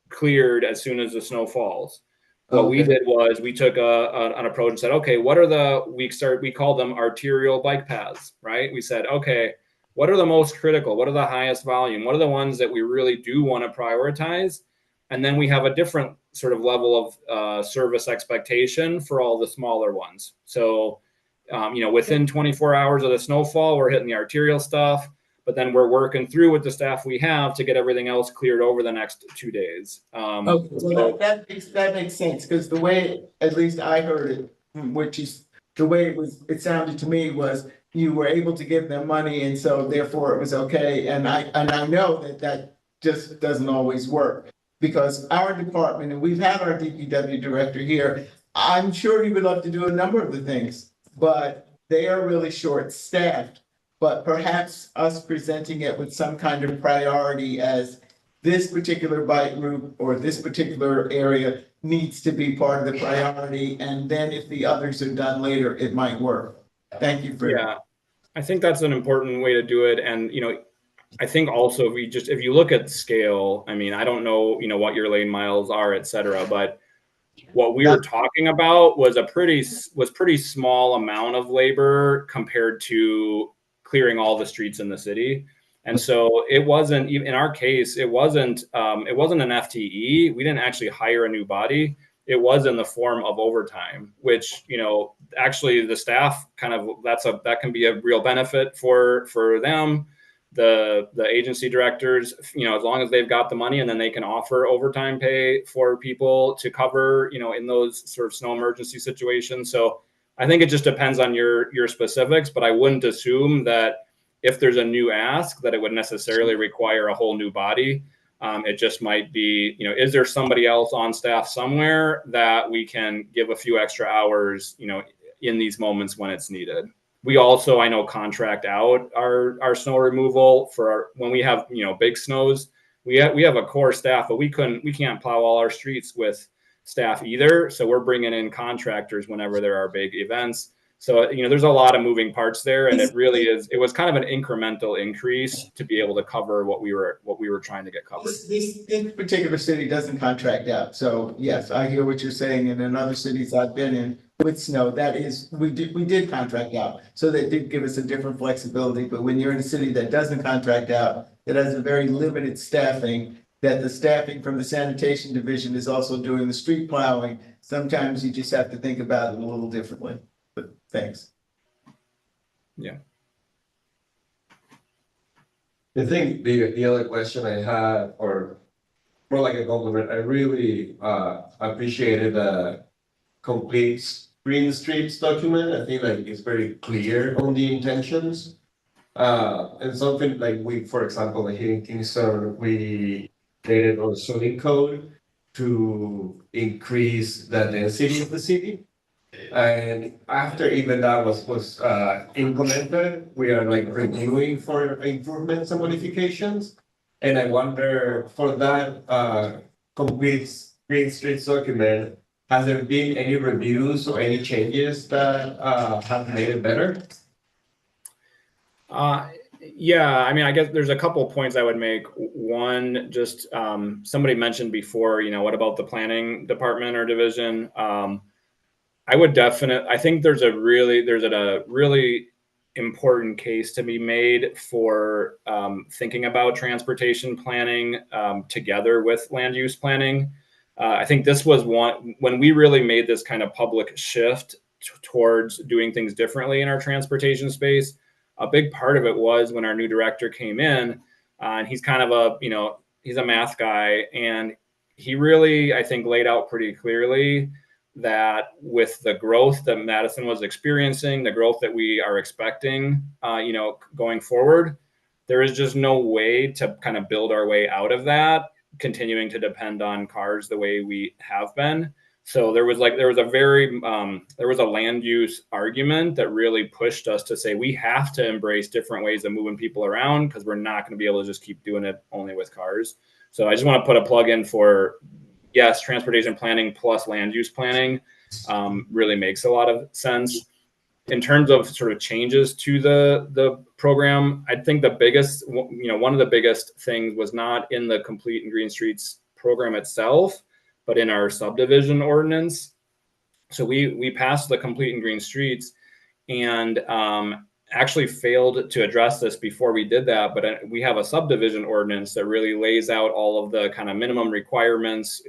cleared as soon as the snow falls. What we did was we took an approach and said, okay, what are we call them arterial bike paths, right? We said, okay, what are the most critical? What are the highest volume? What are the ones that we really do want to prioritize? And then we have a different sort of level of service expectation for all the smaller ones. So, within 24 hours of the snowfall, we're hitting the arterial stuff, but then we're working through with the staff we have to get everything else cleared over the next 2 days. Okay, well, that makes sense, because the way, at least I heard it, which is the way it sounded to me was you were able to give them money, and so therefore it was okay. And I know that just doesn't always work, because our department, and we've had our DPW director here, I'm sure he would love to do a number of the things, but they are really short-staffed. But perhaps us presenting it with some kind of priority as this particular bike route or this particular area needs to be part of the priority. And then if the others are done later, it might work. Thank you for that. Yeah, I think that's an important way to do it. And, I think also if you look at scale, I mean, I don't know, what your lane miles are, et cetera, but what we were talking about was pretty small amount of labor compared to clearing all the streets in the city. And so it wasn't, even in our case, it wasn't an FTE. We didn't actually hire a new body. It was in the form of overtime, which, actually the staff kind of, that can be a real benefit for them. The agency directors, as long as they've got the money, and then they can offer overtime pay for people to cover, in those sort of snow emergency situations. So I think it just depends on your specifics, but I wouldn't assume that if there's a new ask that it would necessarily require a whole new body. It just might be, is there somebody else on staff somewhere that we can give a few extra hours, in these moments when it's needed. We also, I know, contract out our snow removal when we have, big snows. we have a core staff, but we can't plow all our streets with staff either. So we're bringing in contractors whenever there are big events. So, there's a lot of moving parts there, and it was kind of an incremental increase to be able to cover what we were trying to get covered. This particular city doesn't contract out, so yes, I hear what you're saying, and in other cities I've been in with snow, we did contract out. So that did give us a different flexibility, but when you're in a city that doesn't contract out, it has a very limited staffing, that the staffing from the sanitation division is also doing the street plowing. Sometimes you just have to think about it a little differently, but thanks. Yeah. I think the other question I had, or more like a compliment, I really appreciated the complete Green Streets document. I think like it's very clear on the intentions. And something like for example, here in Kingston, we created a zoning code to increase the density of the city. And after even that was implemented, we are like reviewing for improvements and modifications. And I wonder, for that complete Green Streets document, has there been any reviews or any changes that have made it better? Yeah, I mean, I guess there's a couple of points I would make. One, just somebody mentioned before, what about the planning department or division? I think there's a really important case to be made for thinking about transportation planning together with land use planning. I think this was one, when we really made this kind of public shift towards doing things differently in our transportation space. A big part of it was when our new director came in, and he's kind of he's a math guy, and he really, I think, laid out pretty clearly that with the growth that Madison was experiencing, the growth that we are expecting, going forward, there is just no way to kind of build our way out of that, continuing to depend on cars the way we have been. So there was a land use argument that really pushed us to say we have to embrace different ways of moving people around, because we're not going to be able to just keep doing it only with cars. So I just want to put a plug in for, yes, transportation planning plus land use planning really makes a lot of sense. In terms of sort of changes to the program, I think the biggest, one of the biggest things was not in the Complete and Green Streets program itself, but in our subdivision ordinance. So we passed the Complete and Green Streets, and actually failed to address this before we did that. But we have a subdivision ordinance that really lays out all of the kind of minimum requirements,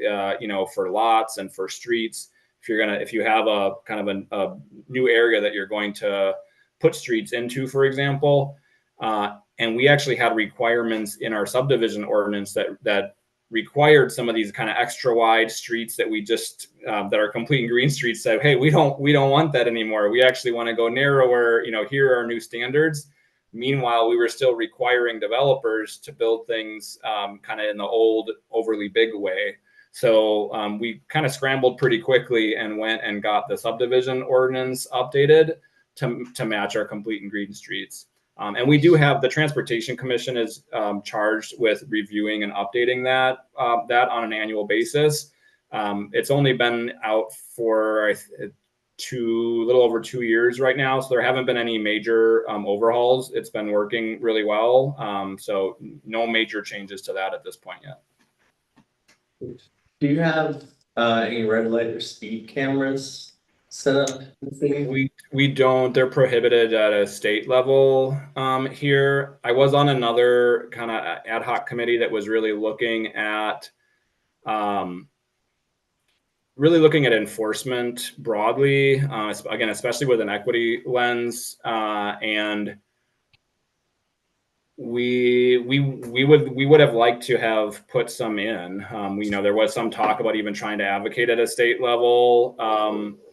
for lots and for streets. If you have a kind of a new area that you're going to put streets into, for example, and we actually had requirements in our subdivision ordinance that required some of these kind of extra wide streets that we just that are Complete and Green Streets said, hey, we don't want that anymore. We actually want to go narrower. Here are our new standards. Meanwhile, we were still requiring developers to build things kind of in the old, overly big way. So we kind of scrambled pretty quickly and went and got the subdivision ordinance updated to match our Complete and Green Streets. And we do have the Transportation Commission is charged with reviewing and updating that on an annual basis. It's only been out for a little over 2 years right now, so there haven't been any major overhauls. It's been working really well, so no major changes to that at this point yet. Do you have any red light or speed cameras set up? We don't. They're prohibited at a state level here. I was on another kind of ad hoc committee that was really looking at enforcement broadly, again, especially with an equity lens, and we would have liked to have put some in. There was some talk about even trying to advocate at a state level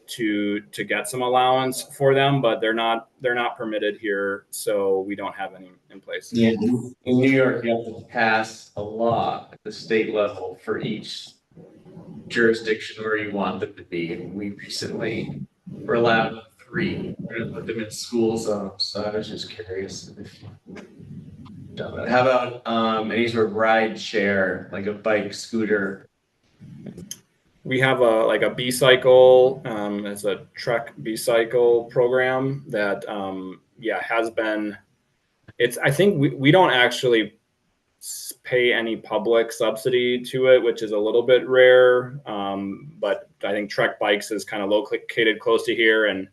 to get some allowance for them, but they're not permitted here, so we don't have any in place. Yeah, in New York, you have to pass a law at the state level for each jurisdiction where you want them to be. And we recently were allowed 3. We're going to put them in school zones. So I was just curious if How about any sort of ride share, like a bike, scooter? We have a B-cycle, it's a Trek B-cycle program that, has been, I think we don't actually pay any public subsidy to it, which is a little bit rare. But I think Trek Bikes is kind of located close to here, and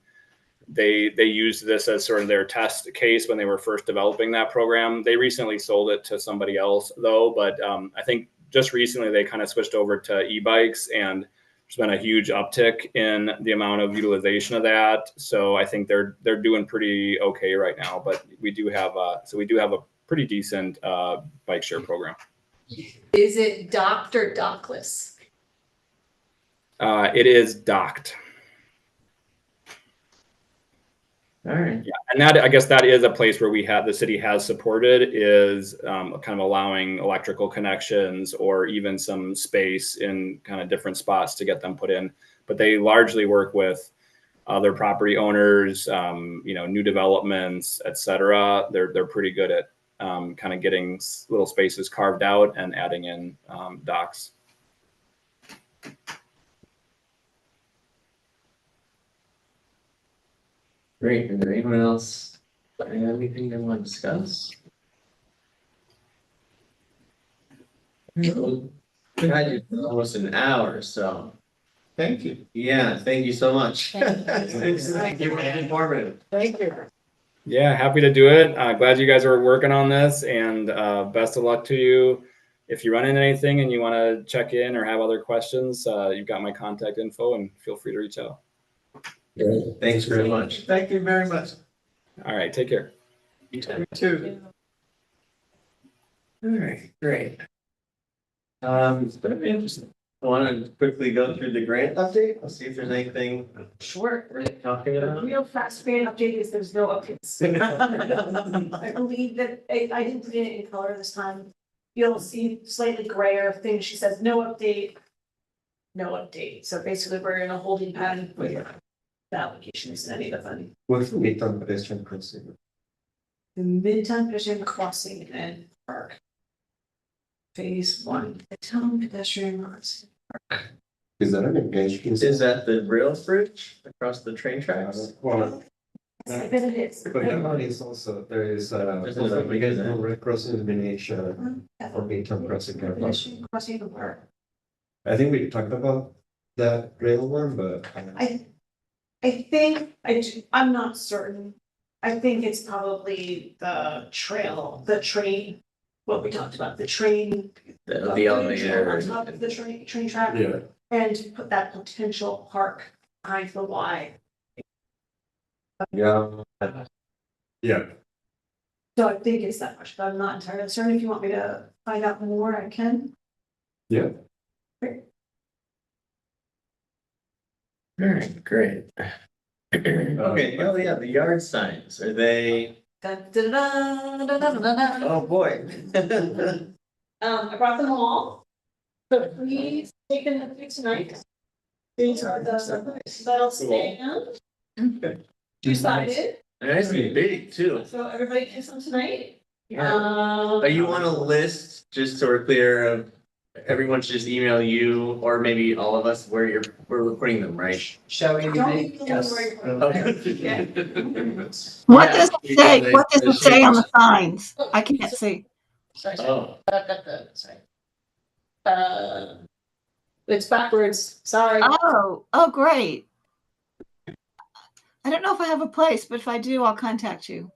they used this as sort of their test case when they were first developing that program. They recently sold it to somebody else though, but I think just recently they kind of switched over to e-bikes, and there's been a huge uptick in the amount of utilization of that. So I think they're doing pretty okay right now. But we do have a pretty decent bike share program. Is it docked or dockless? It is docked. All right. Yeah, and that, I guess that is a place where the city has supported is kind of allowing electrical connections or even some space in kind of different spots to get them put in. But they largely work with other property owners, new developments, et cetera. They're pretty good at kind of getting little spaces carved out and adding in docks. Great. Is there anyone else? Anything they want to discuss? God, you're almost an hour, so. Thank you. Yeah, thank you so much. Thank you. Thank you. Informative. Thank you. Yeah, happy to do it. Glad you guys are working on this, and best of luck to you. If you run into anything and you want to check in or have other questions, you've got my contact info, and feel free to reach out. Great. Thanks very much. Thank you very much. All right, take care. You too. You too. All right, great. It's gonna be interesting. I want to quickly go through the grant update. I'll see if there's anything Sure. worth talking about. Real fast grant update is there's no updates. I believe that I didn't put it in color this time. You'll see slightly grayer things. She says no update. No update. So basically we're in a holding pattern where the application isn't any of the funding. What's the midterm pedestrian crossing? The Midtown Pedestrian Crossing and Park. Phase 1, Midtown Pedestrian Crossing. Is that an engagement? Is that the rails bridge across the train tracks? Well, I bet it is. but that one is also, there is There's another one, because, red crossing miniature or midterm crossing. Pedestrian Crossing and Park. I think we talked about that rail one, but. I think, I'm not certain. I think it's probably the train, what we talked about, the train. The elevator. On top of the train track. Yeah. And put that potential park behind the Y. Yeah. Yeah. So I think it's that much, but I'm not entirely certain. If you want me to find out more, I can. Yeah. All right, great. Okay, oh yeah, the yard signs, are they, Dun, dun, dun, dun, dun, dun, dun. oh boy. I brought them all. So please take a look tonight. These are the metal stand. Okay. Two-sided, Nice and big too. so everybody gets them tonight. Are you on a list, just so we're clear of, everyone should just email you, or maybe all of us, where we're putting them, right? Shall we? Don't be worried. Yeah. What Yeah, does it say? What does it say on the signs? I can't see. Sorry, Oh, I've got the, sorry. It's backwards, sorry. Oh, great. I don't know if I have a place, but if I do, I'll contact you.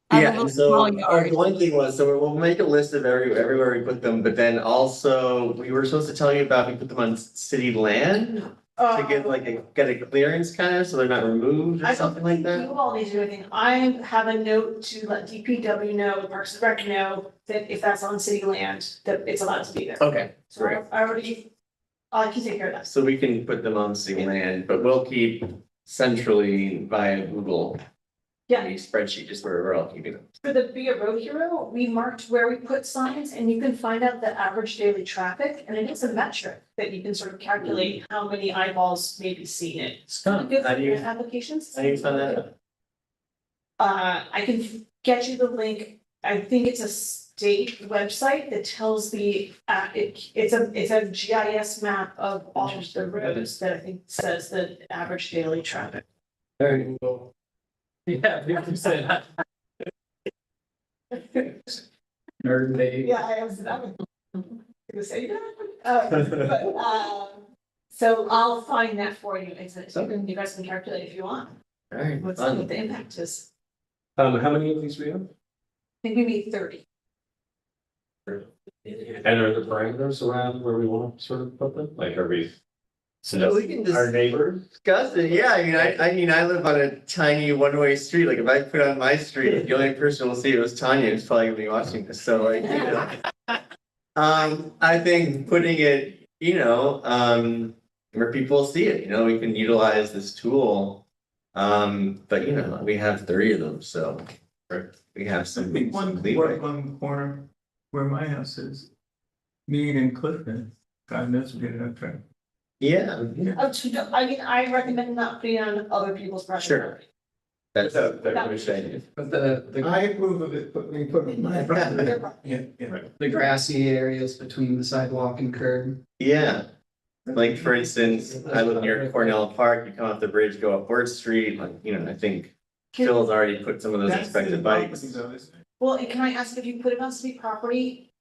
I have a yeah, little and so small our yard. one thing was, so we'll make a list of everywhere we put them, but then also, we were supposed to tell you about, we put them on city land. To get get a clearance kind of, so they're not removed or I something like that? You all need to do anything. I have a note to let DPW know, Parks and Rec know, that if that's on city land, that it's allowed to be there. Okay, So great. I already, I can take care of that. So we can put them on city land, but we'll keep centrally via Google. Yeah. A spreadsheet, just where we're all keeping them. For the Be a Road Hero, we marked where we put signs and you can find out the average daily traffic and it is a metric that you can sort of calculate how many eyeballs maybe see it. It's kind of good How for do you- your applications. How do you find that out? I can get you the link I think it's a state website that tells it's a GIS map of all of the roads that I think says the average daily traffic. There you go. Yeah, you said that. Nerd day. Yeah, I was gonna say that. So I'll find that for you, so you guys can calculate if you want, All right, what fun. the impact is. How many of these we have? I think we need 30. And are the parameters around where we want to sort of put them? Like, are we? So we can just Our neighbors? discuss it, yeah, I mean, I live on a tiny one-way street, like if I put on my street, the only person who'll see it was Tanya, who's probably gonna be watching this, so like, you know. I think putting it, where people see it, we can utilize this tool. But we have 30 of them, so we have I some. think one some leeway. work on the corner where my house is. Mead and Clifton, God knows we get it up there. Yeah, I mean, I recommend not putting on other people's property. Sure. that's Yeah, what I say. But the I approve of it, put it in my property. Yeah, yeah. the grassy areas between the sidewalk and curb. Yeah, like for instance, I live near Cornell Park, you come off the bridge, go up Ward Street, like, I think Phil's already put some of those That's expected city bikes. property though, isn't it? Well, and can I ask if you put it on city property,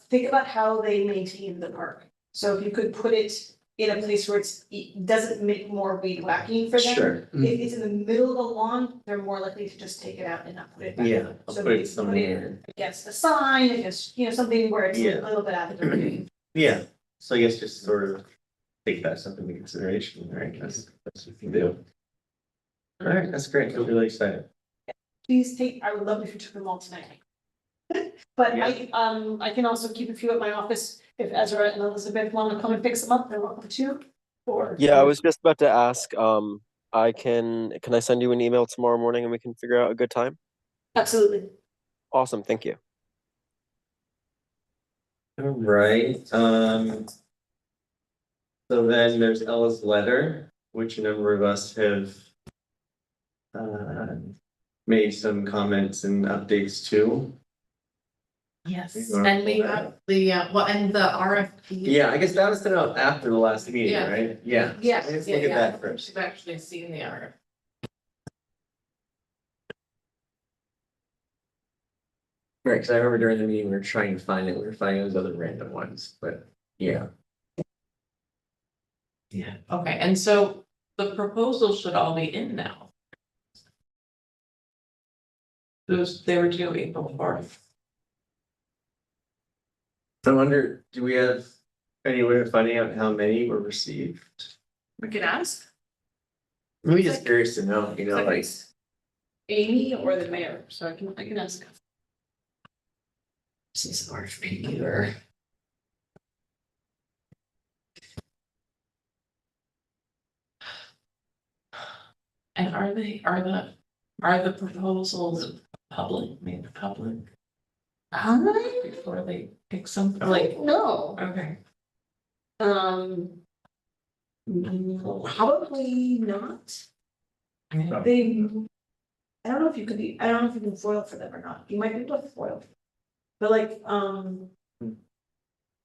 think about how they maintain the park. So if you could put it in a place where it doesn't make more weed whacking for them. Sure, If it's in the middle of the lawn, they're more likely to just take it out and not put it back. yeah, I'll So put maybe it somewhere, against the sign, against, something where it's Yeah. a little bit out of the way. yeah, so I guess just sort of take that stuff into consideration, right, that's what you can do. All right, that's great, I'm really excited. Please I would love if you took them all tonight. But I can also keep a few at my office, if Ezra and Elizabeth want to come and fix them up, they're welcome to, or. Yeah, I was just about to ask, can I send you an email tomorrow morning and we can figure out a good time? Absolutely. Awesome, thank you. All right, so then there's Ella's letter, which a number of us have made some comments and updates to. Yes, You wanna and we pull that have the, and the RFP. Yeah, I guess that was sent out after the last meeting, Yeah. right? Yeah. Yes, Let's yeah, look at yeah. that first. I've actually seen the RFP. Right, because I remember during the meeting, we were trying to find it, we were finding those other random ones, but yeah. Yeah. Okay, and so the proposals should all be in now. They were due April 4th. I wonder, do we have any way of finding out how many were received? We can ask. I'm just curious to know, like, Amy or the mayor, so I can ask. This is RFP or. And are the proposals made public before they pick something like, No, okay. Probably not. They. I don't know if you can foil for them or not, you might be able to foil. But like,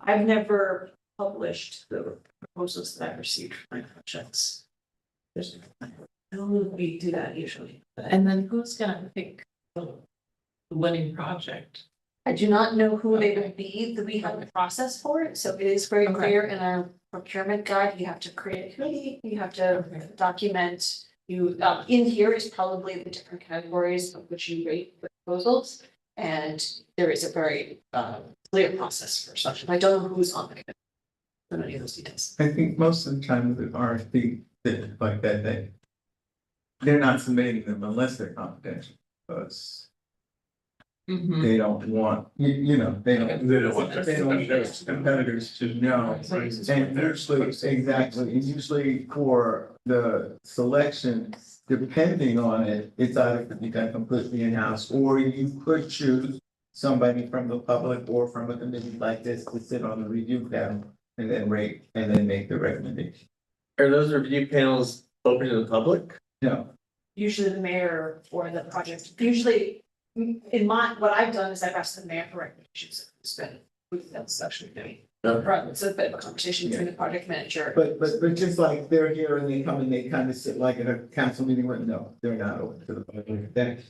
I've never published the proposals that I've received for my projects. I don't know if we do that usually. And then who's gonna pick the winning project? I do not know who they would be, we have a process for it, so it is very Okay. clear in our procurement guide, you have to create a committee, you have to document. In here is probably the different categories of which you rate the proposals, and there is a very clear process for such, I don't know who's on the committee. I don't know any of those details. I think most of the time with the RFP, like that, they're not submitting them unless they're confidential, because they don't want, they don't. They don't want They don't want their competitors to know. And usually for the selection, depending on it, it's either to be done completely in-house, or you could choose somebody from the public or from a committee like this to sit on the review panel and then rate and then make the recommendation. are those review panels open to the public? No, Usually the mayor or the project, usually in what I've done is I've asked the mayor for recommendations, that's actually doing. Okay. Right, it's a bit of a conversation between the project manager. But just like they're here and they come and they kind of sit like in a council meeting, where no, they're not open to the public. Then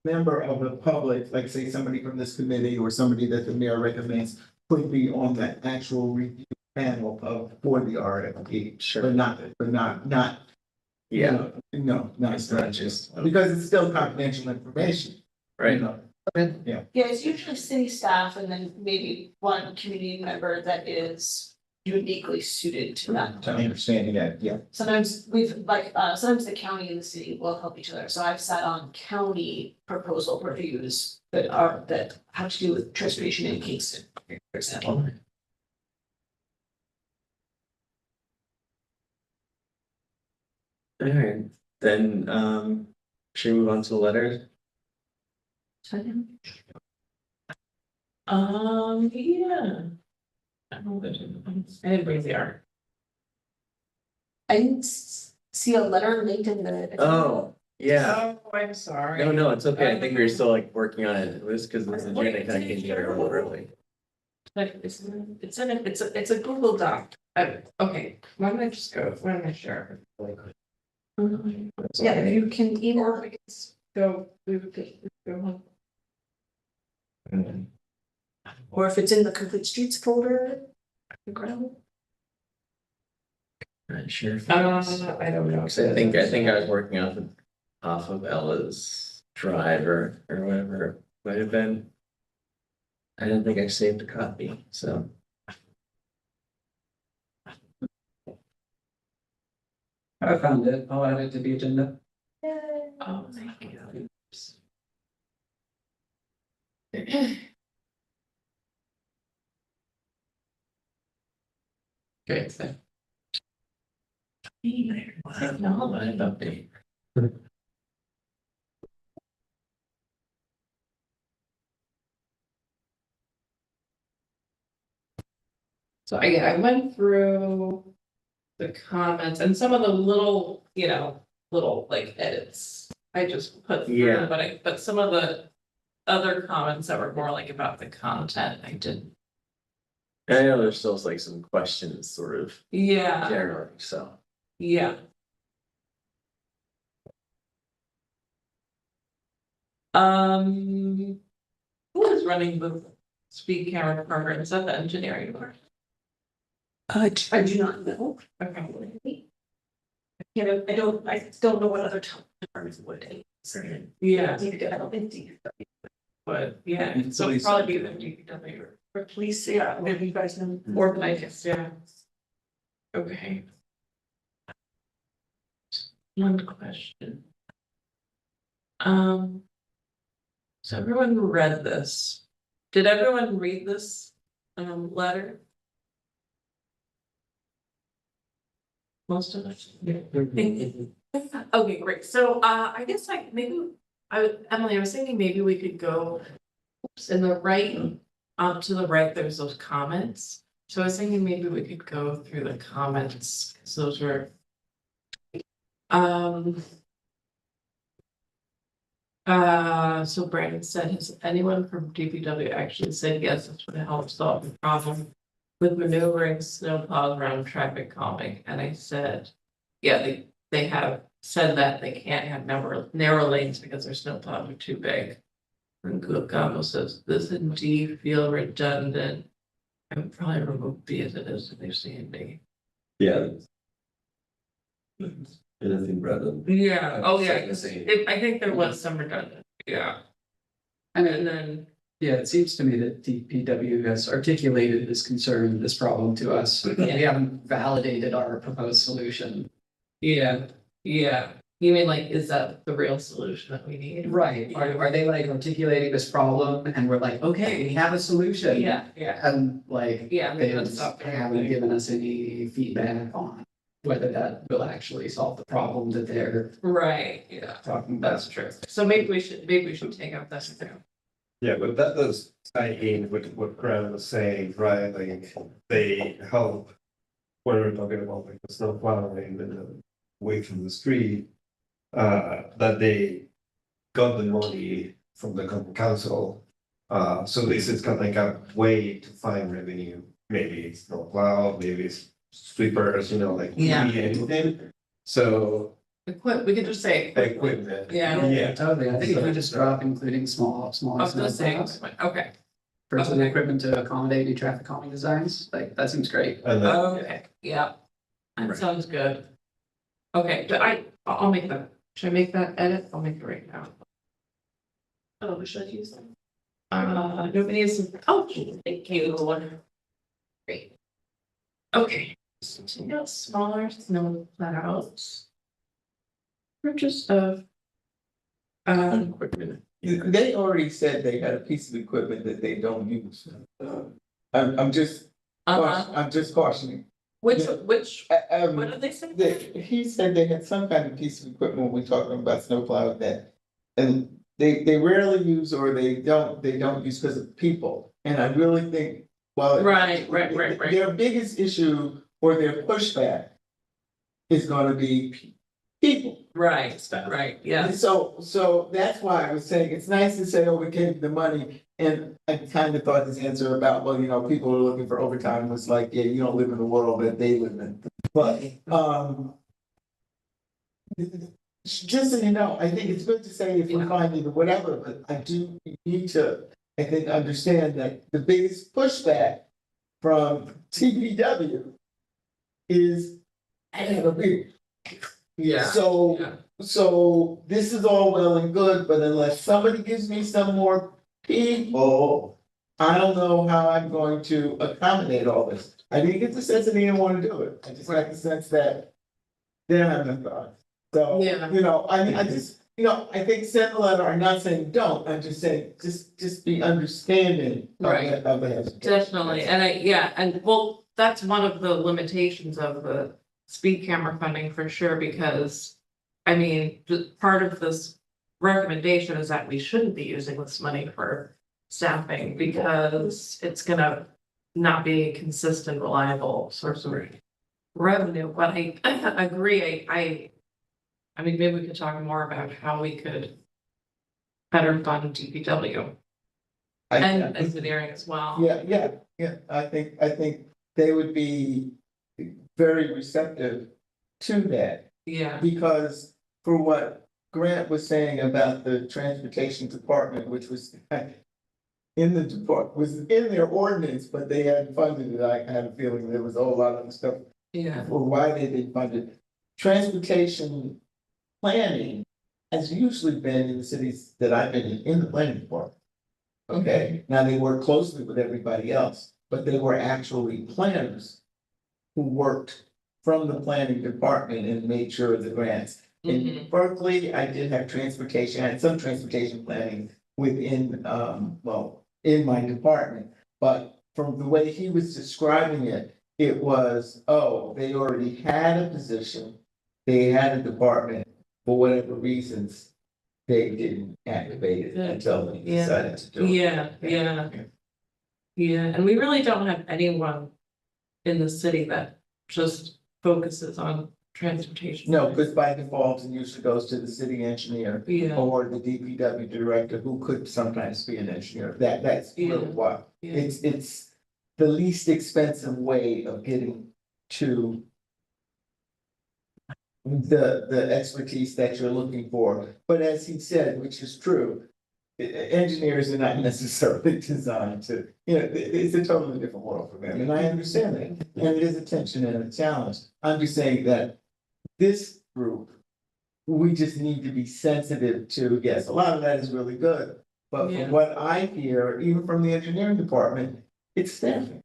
member of the public, like say somebody from this committee or somebody that the mayor recommends, could be on that actual review panel for the RFP. Sure. But not. Yeah, No, not it's not just, because it's still confidential information. right? You know. Yeah, it's usually city staff and then maybe one community member that is uniquely suited to that. I understand that, yeah. Sometimes sometimes the county and the city will help each other, so I've sat on county proposal reviews that have to do with transportation in Kingston, for example. Alright, then, should we move on to the letters? Yeah. I didn't bring the art. I didn't see a letter linked in the. Oh, yeah. Oh, I'm sorry. No, it's okay. I think we were still like working on it. It was because this agenda kind of came together a little early. But it's a Google Doc. Okay, why don't I just go, why don't I share? Yeah, if you can email. Or we can go home. Or if it's in the complete streets folder. Incredible. Not sure. I don't know. So I think I was working off of Ella's drive or whatever it might have been. I didn't think I saved a copy, so. I found it. I'll add it to the agenda. Oh, thank you. Great, so. Live update. So I went through the comments and some of the little, little like edits I just put through, Yeah. but some of the other comments that were more like about the content, I didn't. I know there's still like some questions sort of Yeah, generally, so. yeah. Who is running the speed camera program? Is that the engineering department? I do not know. Okay. I don't know what other departments would. Yeah, I don't think. but yeah, And so police. probably be the DPW. For police, yeah, maybe you guys know. Organized, yeah. Okay. One question. So everyone read this. Did everyone read this letter? Most of us. Okay, great. So I guess Emily, I was thinking maybe we could go in the right, to the right, there's those comments. So I was thinking maybe we could go through the comments, because those were. So Brandon said, has anyone from DPW actually said yes, this would help solve the problem with maneuvering snowplows around traffic calming? And I said, yeah, they have said that they can't have narrow lanes because their snowplows are too big. And Gamo says, this indeed feel redundant. I would probably remove B as it is if they've seen D. Yeah. Anything rather. Yeah, oh yeah, the same. I think there was some redundant, yeah. And And then, yeah, it seems to me that DPW has articulated this concern, this problem to us. We haven't validated our proposed solution. yeah, you mean like, is that the real solution that we need? Right, are they like articulating this problem and we're like, okay, we have a solution? Yeah. And like, Yeah, they that's not haven't given us any feedback on whether that will actually solve the problem that they're Right, yeah, talking about. that's true. So maybe we should take up that too. Yeah, but that does tie in with what Graham was saying, right? Like they help when we're talking about like the snow plowing and the way from the street. That they got the money from the council. So this is kind of like a way to find revenue. Maybe it's no plow, maybe it's sweepers, like Yeah. maybe anything. So We could just say. equipment. Yeah. Yeah. Totally, I think if we just drop including small Of the same, snowplows okay, for some Okay. equipment to accommodate new traffic calming designs, like, that seems great. And then, okay, yeah, that sounds good. Okay, but I'll make that, should I make that edit? I'll make it right now. Oh, should I use them? Nobody is, oh, thank you. Great. Okay, so now smaller snow clouds. Purchase of. equipment. They already said they had a piece of equipment that they don't use. I'm just, I'm just cautioning. Which, Um, what did they say? he said they had some kind of piece of equipment when we talking about snowplow that. And they rarely use or they don't use because of people. And I really think, well. Right. Their biggest issue or their pushback is gonna be people. Right, yeah. And so that's why I was saying, it's nice to say, oh, we gave you the money, and I kind of thought his answer about, well, people are looking for overtime was like, yeah, you don't live in the world that they live in. But, just so you know, I think it's good to say if we're finding or whatever, but I do need to, I think, understand that the biggest pushback from TPW is Yeah. So this is all well and good, but unless somebody gives me some more people, I don't know how I'm going to accommodate all this. I didn't get the sense that they didn't want to do it. I just got the sense that they don't have enough thought. So, Yeah. I just, I think send a letter. I'm not saying don't. I'm just saying, just be understanding Right. of the hesitation. Definitely, and well, that's one of the limitations of the speed camera funding for sure, because. I mean, part of this recommendation is that we shouldn't be using this money for staffing because it's gonna not be a consistent, reliable source of revenue, but I agree, I mean, maybe we could talk more about how we could better fund DPW and engineering as well. Yeah, I think they would be very receptive to that. Yeah, Because for what Grant was saying about the transportation department, which was was in their ordinance, but they hadn't funded it, I had a feeling there was a whole lot of stuff yeah, for why they didn't fund it. Transportation planning has usually been in the cities that I've been in the planning department. Okay, now they work closely with everybody else, but they were actually planners who worked from the planning department and made sure the grants. In Berkeley, I did have transportation, I had some transportation planning within, in my department. But from the way he was describing it, it was, oh, they already had a position, they had a department, for whatever reasons, they didn't activate it until they decided to do it. Yeah, and we really don't have anyone in the city that just focuses on transportation. No, because by default, it usually goes to the city engineer Yeah, or the DPW director, who could sometimes be an engineer. That's really why. yeah, It's the least expensive way of getting to the expertise that you're looking for. But as he said, which is true, engineers are not necessarily designed to, it's a totally different world for them, and I understand that. And it is a tension and a challenge. I'm just saying that this group, we just need to be sensitive to, yes, a lot of that is really good. But Yeah. from what I hear, even from the engineering department, it's staffing.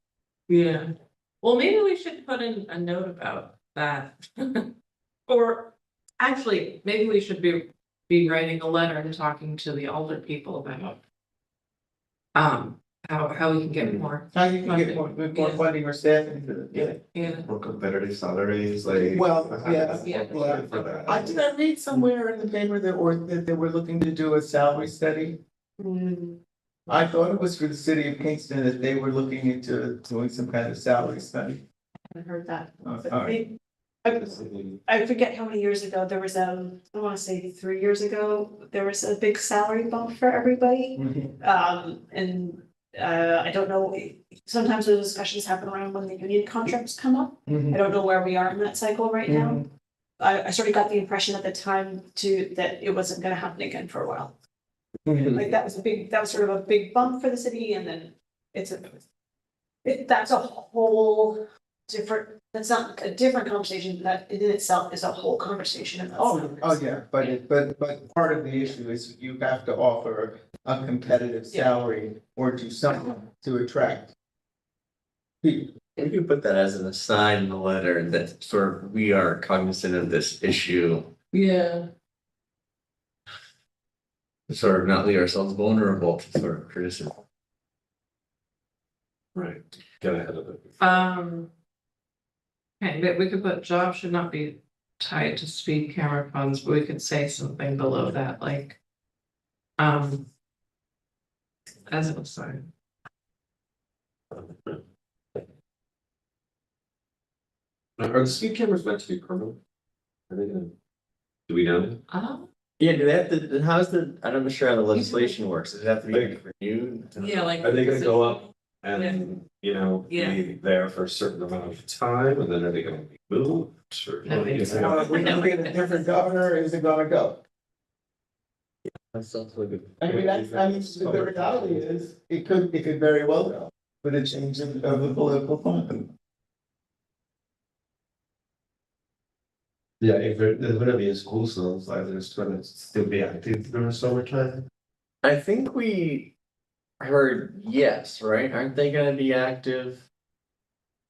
yeah. Well, maybe we should put in a note about that. Or actually, maybe we should be writing a letter and talking to the older people about how we can get more. How you can get more Yeah. funding or staffing to, Yeah, More competitive salaries, like. Well, yeah, Yeah. For that. Did I read somewhere in the paper that they were looking to do a salary study? I thought it was for the city of Kingston that they were looking into doing some kind of salary study. I heard that. All right. I forget how many years ago, there was, I wanna say 3 years ago, there was a big salary bump for everybody. And, I don't know, sometimes those discussions happen around when the union contracts come up. I don't know where we are in that cycle right now. I sort of got the impression at the time that it wasn't gonna happen again for a while. Like that was sort of a big bump for the city, and then that's a whole different, that's not a different conversation, that in itself is a whole conversation about. Oh, yeah, but part of the issue is you have to offer a competitive salary or do something to attract people. We can put that as an aside in the letter that sort of we are cognizant of this issue, Yeah. to sort of not leave ourselves vulnerable to sort of criticism. Right, get ahead of it. Okay, but we could put jobs should not be tied to speed camera funds, but we could say something below that, like. As an aside. Are the speed cameras meant to be permanent? Are they gonna? Do we know? Yeah, do they have to, how's I'm not sure how the legislation works, does it have to be renewed? Yeah, like. Are they gonna go up and, Yeah. be there for a certain amount of time, and then are they gonna be moved, or? No, it's you know? We're gonna get a different governor, is it gonna go? That sounds like a. I mean, the reality is, it could very well go, with a change of the political climate. Yeah, if there's gonna be a school zones, like there's gonna still be active during summertime. I think we heard yes, right? Aren't they gonna be active?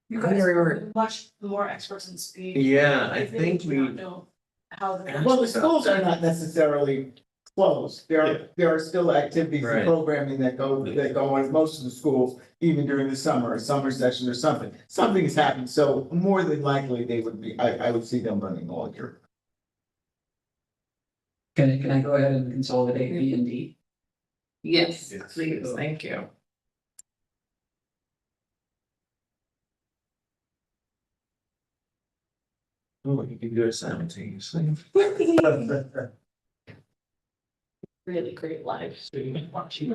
You I guys remember- are much more experts in speed. Yeah, I think do we. not know how they're. Well, the schools are not necessarily closed, there are still activities Right. and programming that go on in most of the schools, even during the summer, a summer session or something. Something has happened, so more than likely they would be, I would see them running all year. Can I go ahead and consolidate B and D? Yes, Yes. please, thank you. Oh, you can do it simultaneously. Really great live stream watching.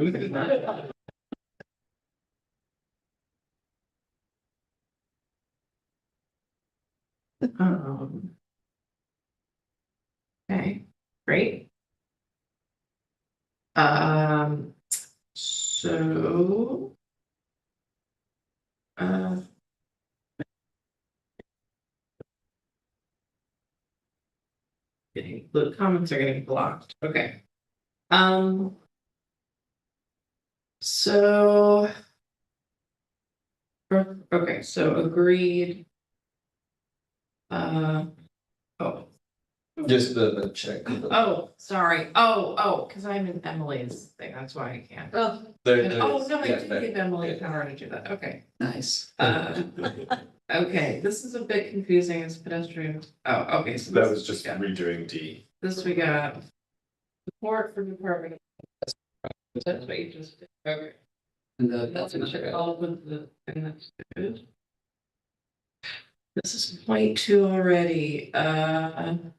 Okay, great. So. The comments are getting blocked, okay. So. Okay, so agreed. Oh, Just the check. oh, sorry, oh, cause I'm in Emily's thing, that's why I can't. Oh, no, I did give Emily power to do that, okay. Nice. Okay, this is a bit confusing as pedestrian, oh, okay, so. That this- was just yeah. redoing D. This we got. Support for Department. That's what you just did, okay. And That's all with the, and that's good. This is point two already, I'm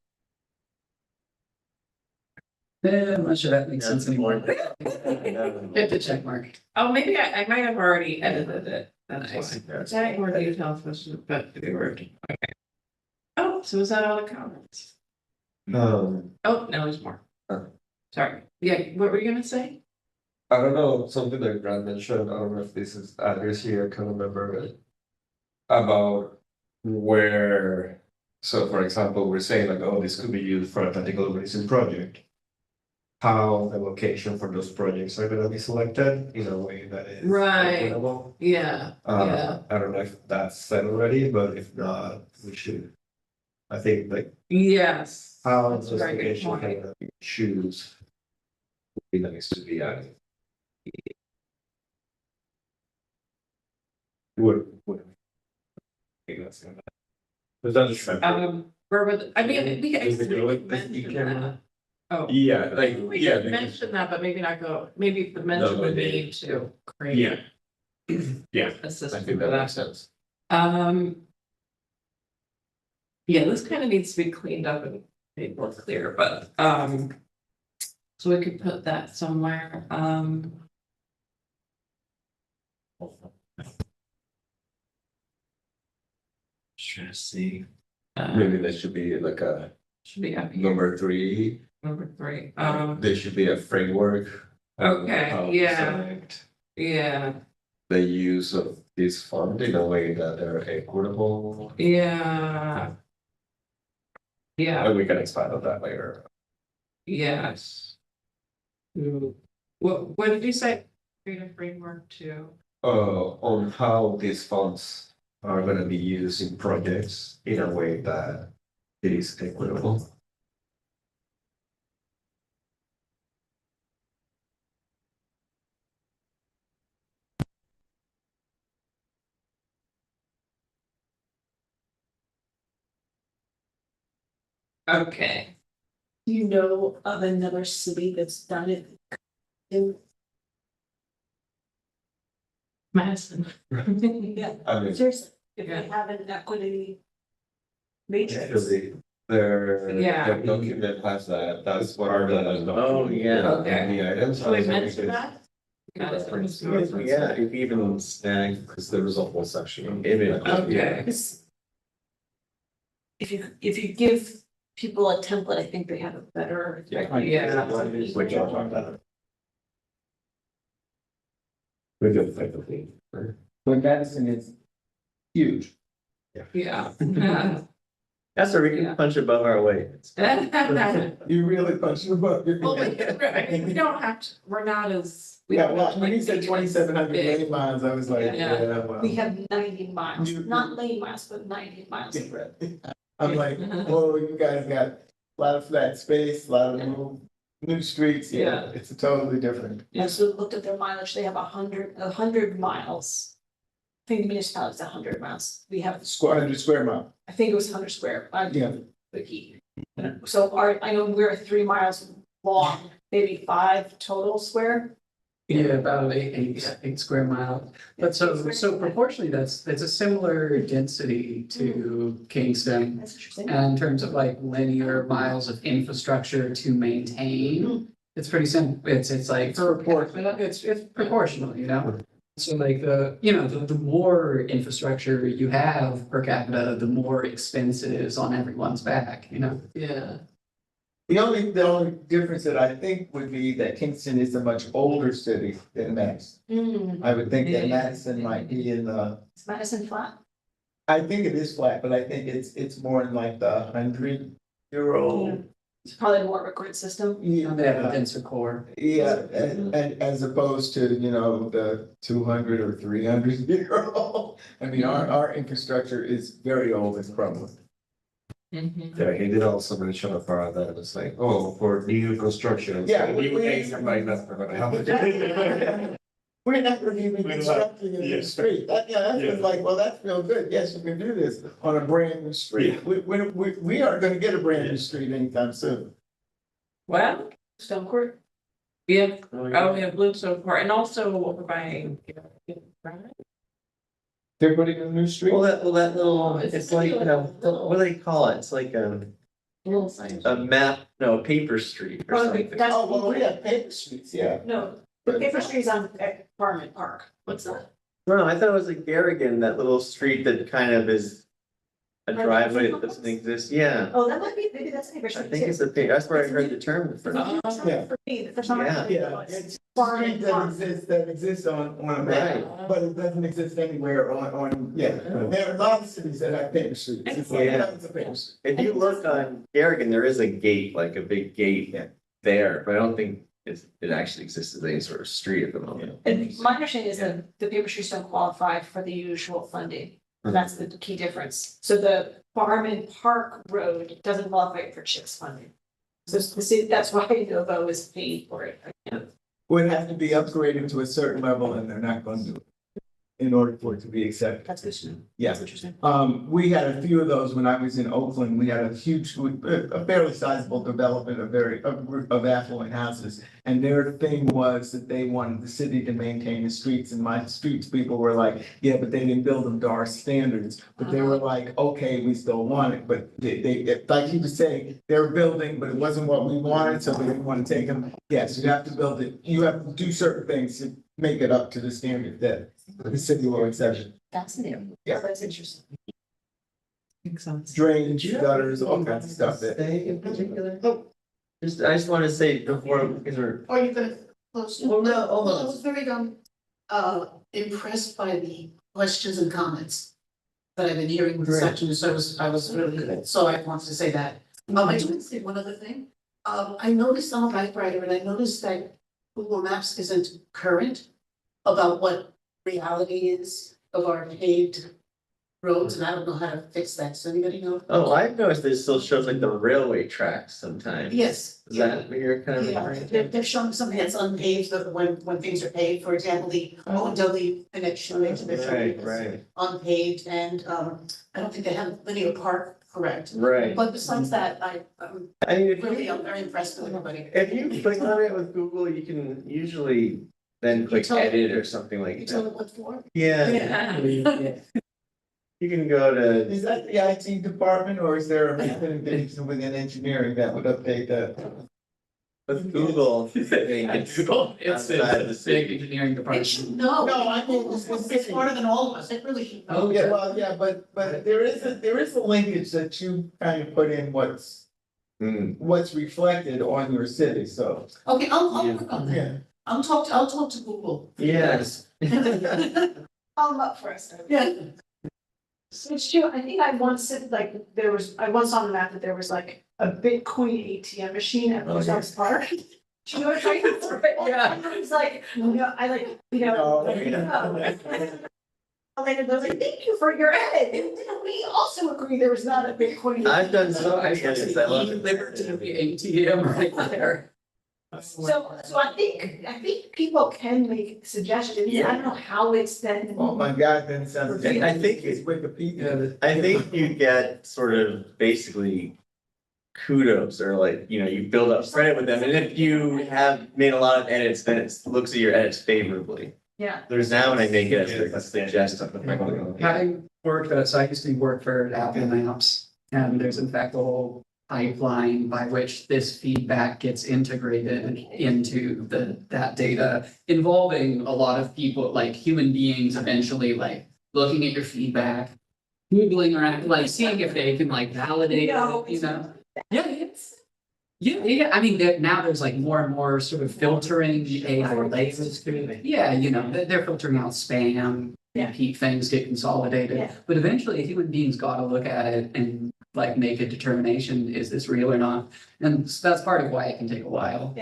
not sure that makes sense anymore. Hit the check mark. oh, maybe I might have already edited it, that's why. That more details, but we were, okay. Oh, so is that all the comments? Oh, no, there's more. Sorry, yeah, what were you gonna say? I don't know, something that Brad mentioned, I don't know if this is addressed here, I can't remember it. About where, so for example, we're saying like, oh, this could be used for a particular recent project. How the location for those projects are gonna be selected in a way that is. Right. equitable. Yeah, yeah, I don't know if that's said already, but if not, we should. I think like yes. how That's a those very good locations point. are gonna be choose. Would be nice to be added. Would. I think that's gonna. Was that just? Where would, I mean, we Is it could going with the mention camera? that. Oh. Yeah, like, We yeah. could mention that, but maybe not go, maybe the mention No, would but be to create. Yeah. Yeah, A I system think for that that. makes sense. Yeah, this kind of needs to be cleaned up and made more clear, but, so we could put that somewhere, Trying to see. Maybe there should be like a should be up here, number 3, number 3, there should be a framework. on Okay, how to yeah. select yeah, The use of this fund in a way that they're equitable, yeah. Yeah, and we can expand on that later. yes. What did you say? Create a framework to, On how these funds are gonna be used in projects in a way that it is equitable. okay, Do you know of another city that's done it? In, Madison. yeah, I mean, seriously, if Yeah. they have an equity matrix. actually, their Yeah. document has that, that's part of the. Oh, yeah. Okay. The items. Should we mention that? Madison. Yeah, if you even snag, Because there was a whole section. image. Okay. Because if you give people a template, I think they have a better. Yeah. Which I'll talk about. We do effectively. But Madison is huge. Yeah. That's where we can punch above our weight. You really punched the button. Well, we don't have to, we're not as. we Yeah, don't well, have to, when like, you said make it 2,700 big. lane miles, I was like, Yeah. yeah, well. We have 90 miles, You- not lane miles, but 90 miles of road. I'm like, whoa, you guys got a lot of flat space, a lot of new streets, yeah, Yeah. it's totally different. I also looked at their mileage, they have 100 miles. I think the municipality is 100 miles, we have, 100 square mile, I think it was 100 square, yeah. So I know we're 3 miles long, maybe 5 total square. Yeah, about eight square miles. But so proportionally, that's a similar density to Kingston. That's interesting. And in terms of like linear miles of infrastructure to maintain, it's pretty simple. It's like It's proportional. It's proportional, you know? So like the more infrastructure you have per capita, the more expense it is on everyone's back, you know? Yeah. The only difference that I think would be that Kingston is a much older city than Madison. I would think that Madison might be in the, Is Madison flat? I think it is flat, but I think it's more in like the 100-year-old. It's probably more of a grid system. They have a Yeah, denser core. yeah, and as opposed to, the 200 or 300-year-old. I mean, our infrastructure is very old and crumbling. Yeah, he did also mention a part that was like, oh, for new construction. Yeah, New things, I'm like, that's not gonna happen. We're not gonna be reconstructing a new street. That's just like, well, that's real good. Yes, you can do this on a brand new street. We aren't gonna get a brand new street anytime soon. Well, Stone Court. yeah, oh, we have Bluestone Court, and also what we're buying. They're putting in a new street. Well, that little, It's it's like, what do they call it? It's like Little sign. a map, no, a paper street or Oh, something. that's- Oh, well, we have paper streets, yeah. No, the paper street's on Farming Park. What's that? No, I thought it was like Garrigan, that little street that kind of is a driveway that doesn't exist, yeah. Oh, that might be, maybe that's a paper I street think too. it's a, that's where I heard the term from. Yeah. For me, the first time I Yeah. heard it Yeah, was it's Farming street Park. that exists on a map, but it doesn't exist anywhere on, yeah. There are a lot of cities that have paper streets. It's like, Yeah. that's a paper street. If you look on Garrigan, there is a gate, like a big gate there, but I don't think it actually exists as any sort of street at the moment. And my understanding is that the paper streets don't qualify for the usual funding. That's the key difference. So the Farm and Park Road doesn't qualify for CHIPS funding. So that's why Novo is paying for it. Would have to be upgraded to a certain level and they're not gonna do it. in order for it to be accepted. That's good to know. Yeah. That's interesting. We had a few of those when I was in Oakland. We had a huge, a fairly sizable development of affluent houses. And their thing was that they wanted the city to maintain the streets, and my streets people were like, yeah, but they didn't build them to our standards. But they were like, okay, we still want it, but they, like you were saying, they were building, but it wasn't what we wanted, so they didn't want to take them. Yes, you have to build it, you have to do certain things to make it up to the standard that the city will accept. Fascinating. Yeah. That's interesting. Makes sense. Drainage, gutters, all kinds of stuff that. In particular? I just want to say before, because we're, Are you gonna close? Well, no, Well, I almost. was very, impressed by the questions and comments that I've been hearing with the Right. section, so I was really good, so I wanted to say that. I do want to say one other thing. I noticed on Bike Rider, and I noticed that Google Maps isn't current about what reality is of our paved roads, and I don't know how to fix that. Does anybody know? oh, I've noticed that it still shows like the railway tracks sometimes. Yes. Is that what you're kind of Yeah, referring to? they're showing some hits unpaved, but when things are paved, for example, the O&W connection into the Right, right, unpaved, and I don't think they have linear park, correct? right. But besides that, I'm I mean, I'm very impressed with everybody. if you click on it with Google, you can usually then click tell- edit or something You like tell that. them what for? Yeah, Yeah. you can go to, Is that the IT department, or is there a division within engineering that would update that? with Google. It's Google, it's outside of the a city. big engineering It department. should know. No, I mean, It's smarter than all of us, it really should know. Yeah, well, yeah, but there is a linkage that you kind of put in Hmm. what's reflected on your city, so. Okay, I'll work on that. Yeah. I'll talk to Google. Yes. Call them up for us. Yeah. So it's true, I think I once said, like, I once saw on the map that there was like a Bitcoin ATM machine at Post Office Park. Do you know what I'm saying? Yeah. It's like, I like, Elena goes like, thank you for your edit, and we also agree there was not a Bitcoin. I've done so many edits, I love it. Liberty ATM right there. So I think people can make suggestions, I don't know how it's then. Oh my God, then it sounds. I think it's Wikipedia. I think you get sort of basically kudos or like, you build up credit with them. And if you have made a lot of edits, then it looks at your edits favorably. Yeah. There's now when I make it as a suggestion. Having worked so I used to work for Apple Maps, and there's in fact a whole pipeline by which this feedback gets integrated into that data, involving a lot of people, like human beings, eventually like looking at your feedback, Googling around, like seeing if they can like validate it, you know? Yeah, yeah, I mean, now there's like more and more sort of filtering AI layers to it. Yeah, they're filtering out spam, repeat things get consolidated. Yeah. But eventually human beings gotta look at it and like make a determination, is this real or not? And that's part of why it can take a while.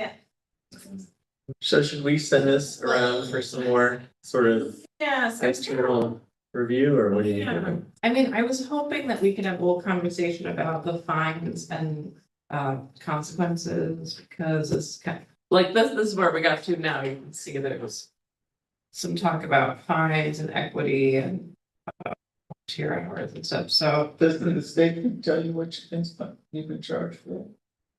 So should we send this around for some more sort of Yes. external review or what do you Yeah. think? I mean, I was hoping that we could have a little conversation about the fines and consequences, because it's kind of, like, this is where we got to now, you can see that it was some talk about fines and equity and tier hours and stuff, so Doesn't the state tell you what you've been charged for?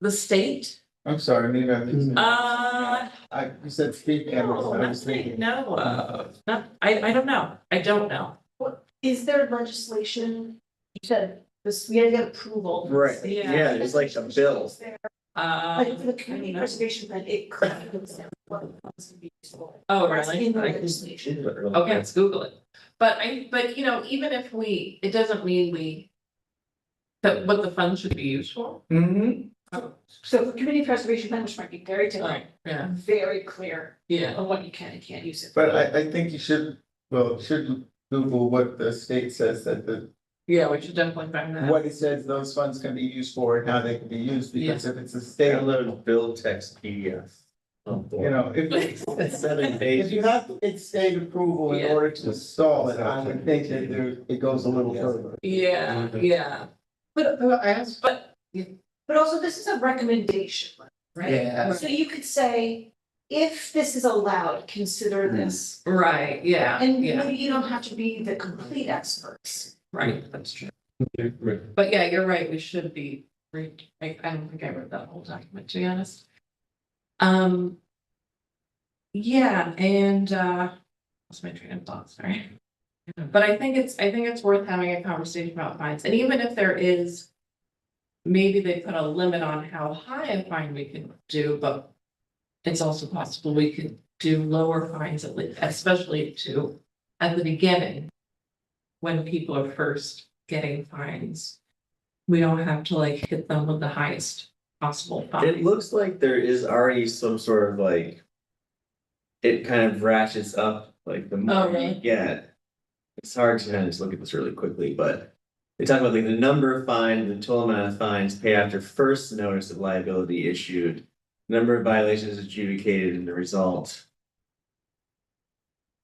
the state, I'm sorry, maybe I missed it. You said state. no, I not was state, thinking. no, not, I don't know, I don't know. Is there legislation, you said, we had to get approval. Right, Yeah. yeah, there's like a bill. Like for the community preservation plan, it clarifies what the funds can be used for. Oh, That's really? in the I can- legislation. Okay, let's Google it. But even if it doesn't mean that what the funds should be used for. Mm-hmm. So for community preservation plan, which might be very different, Yeah, very clear yeah. on what you can and can't use it. But I think you should Google what the state says that Yeah, we should definitely find that. what it says those funds can be used for and how they can be used, because if it's a state, Download bill text PDF. if 7 if pages. you have its state approval in Yeah. order to install it, I would think that it goes a little further. Yeah. But But also, this is a recommendation, right? Yeah. So you could say, if this is allowed, consider this. Right, yeah, And yeah, maybe you don't have to be the complete experts. right, that's true. But yeah, you're right, we should be, I don't think I read that whole document, to be honest. Yeah, and what's my train of thought, sorry. But I think it's worth having a conversation about fines, and even if there is. Maybe they put a limit on how high a fine we can do, but. It's also possible we could do lower fines at least, especially at the beginning. When people are first getting fines. We don't have to like hit them with the highest possible It fine. looks like there is already some sort of like. It kind of ratchets up, like the more you really? get. It's hard to kind of just look at this really quickly, but. They talk about like the number of fines, the total amount of fines paid after first notice of liability issued. Number of violations adjudicated and the result.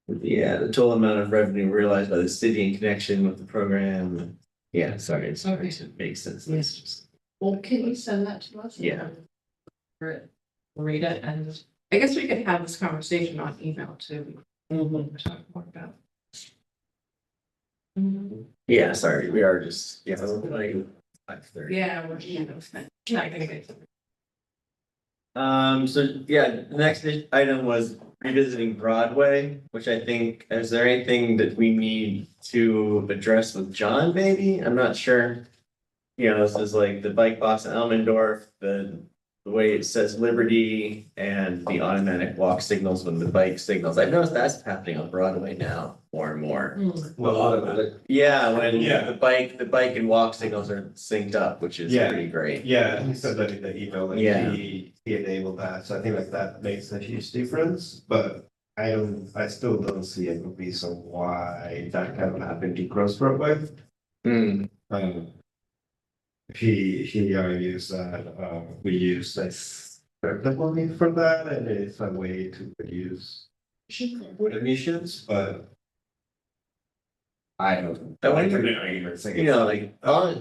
Yeah, the total amount of revenue realized by the city in connection with the program. Yeah, sorry, it's hard to make sense. It's just. Well, can you send that to us? Yeah. Read it, and I guess we could have this conversation on email too. Talk more about. Yeah, sorry, we are just, yeah, like 5:30. Yeah, we're, not gonna get. So yeah, the next item was revisiting Broadway, which I think, is there anything that we need to address with John, maybe? I'm not sure. You know, this is like the bike box in Elmendorf, the way it says Liberty and the automatic walk signals when the bike signals. I've noticed that's happening on Broadway now, more and more. Well, automatic. Yeah, when Yeah. the bike and walk signals are synced up, which is Yeah. pretty great. Yeah, he said that in the email, like Yeah. he enabled that, so I think like that makes a huge difference, but. I still don't see a reason why that can happen to Cross Broadway. Hmm. He argues that we use this money for that, and it's a way to reduce emissions, but. I don't. I wonder- You You know,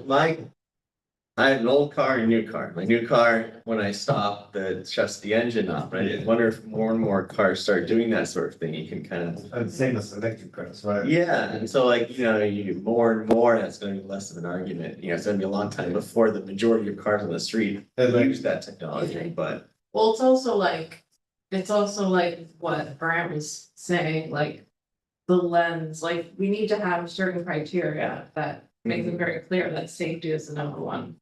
like, I have an old car and a new car. My new car, when I stop, that shuts the engine off. But I wonder if more and more cars start doing that sort of thing, you can kind of. And same as electric cars, right? Yeah, and so like, you know, you do more and more, that's gonna be less of an argument. You know, it's gonna be a long time before the majority of cars on the street And like, use that technology, but. Well, it's also like what Brian was saying, like. The lens, like, we need to have certain criteria that make it very clear that safety is the number one.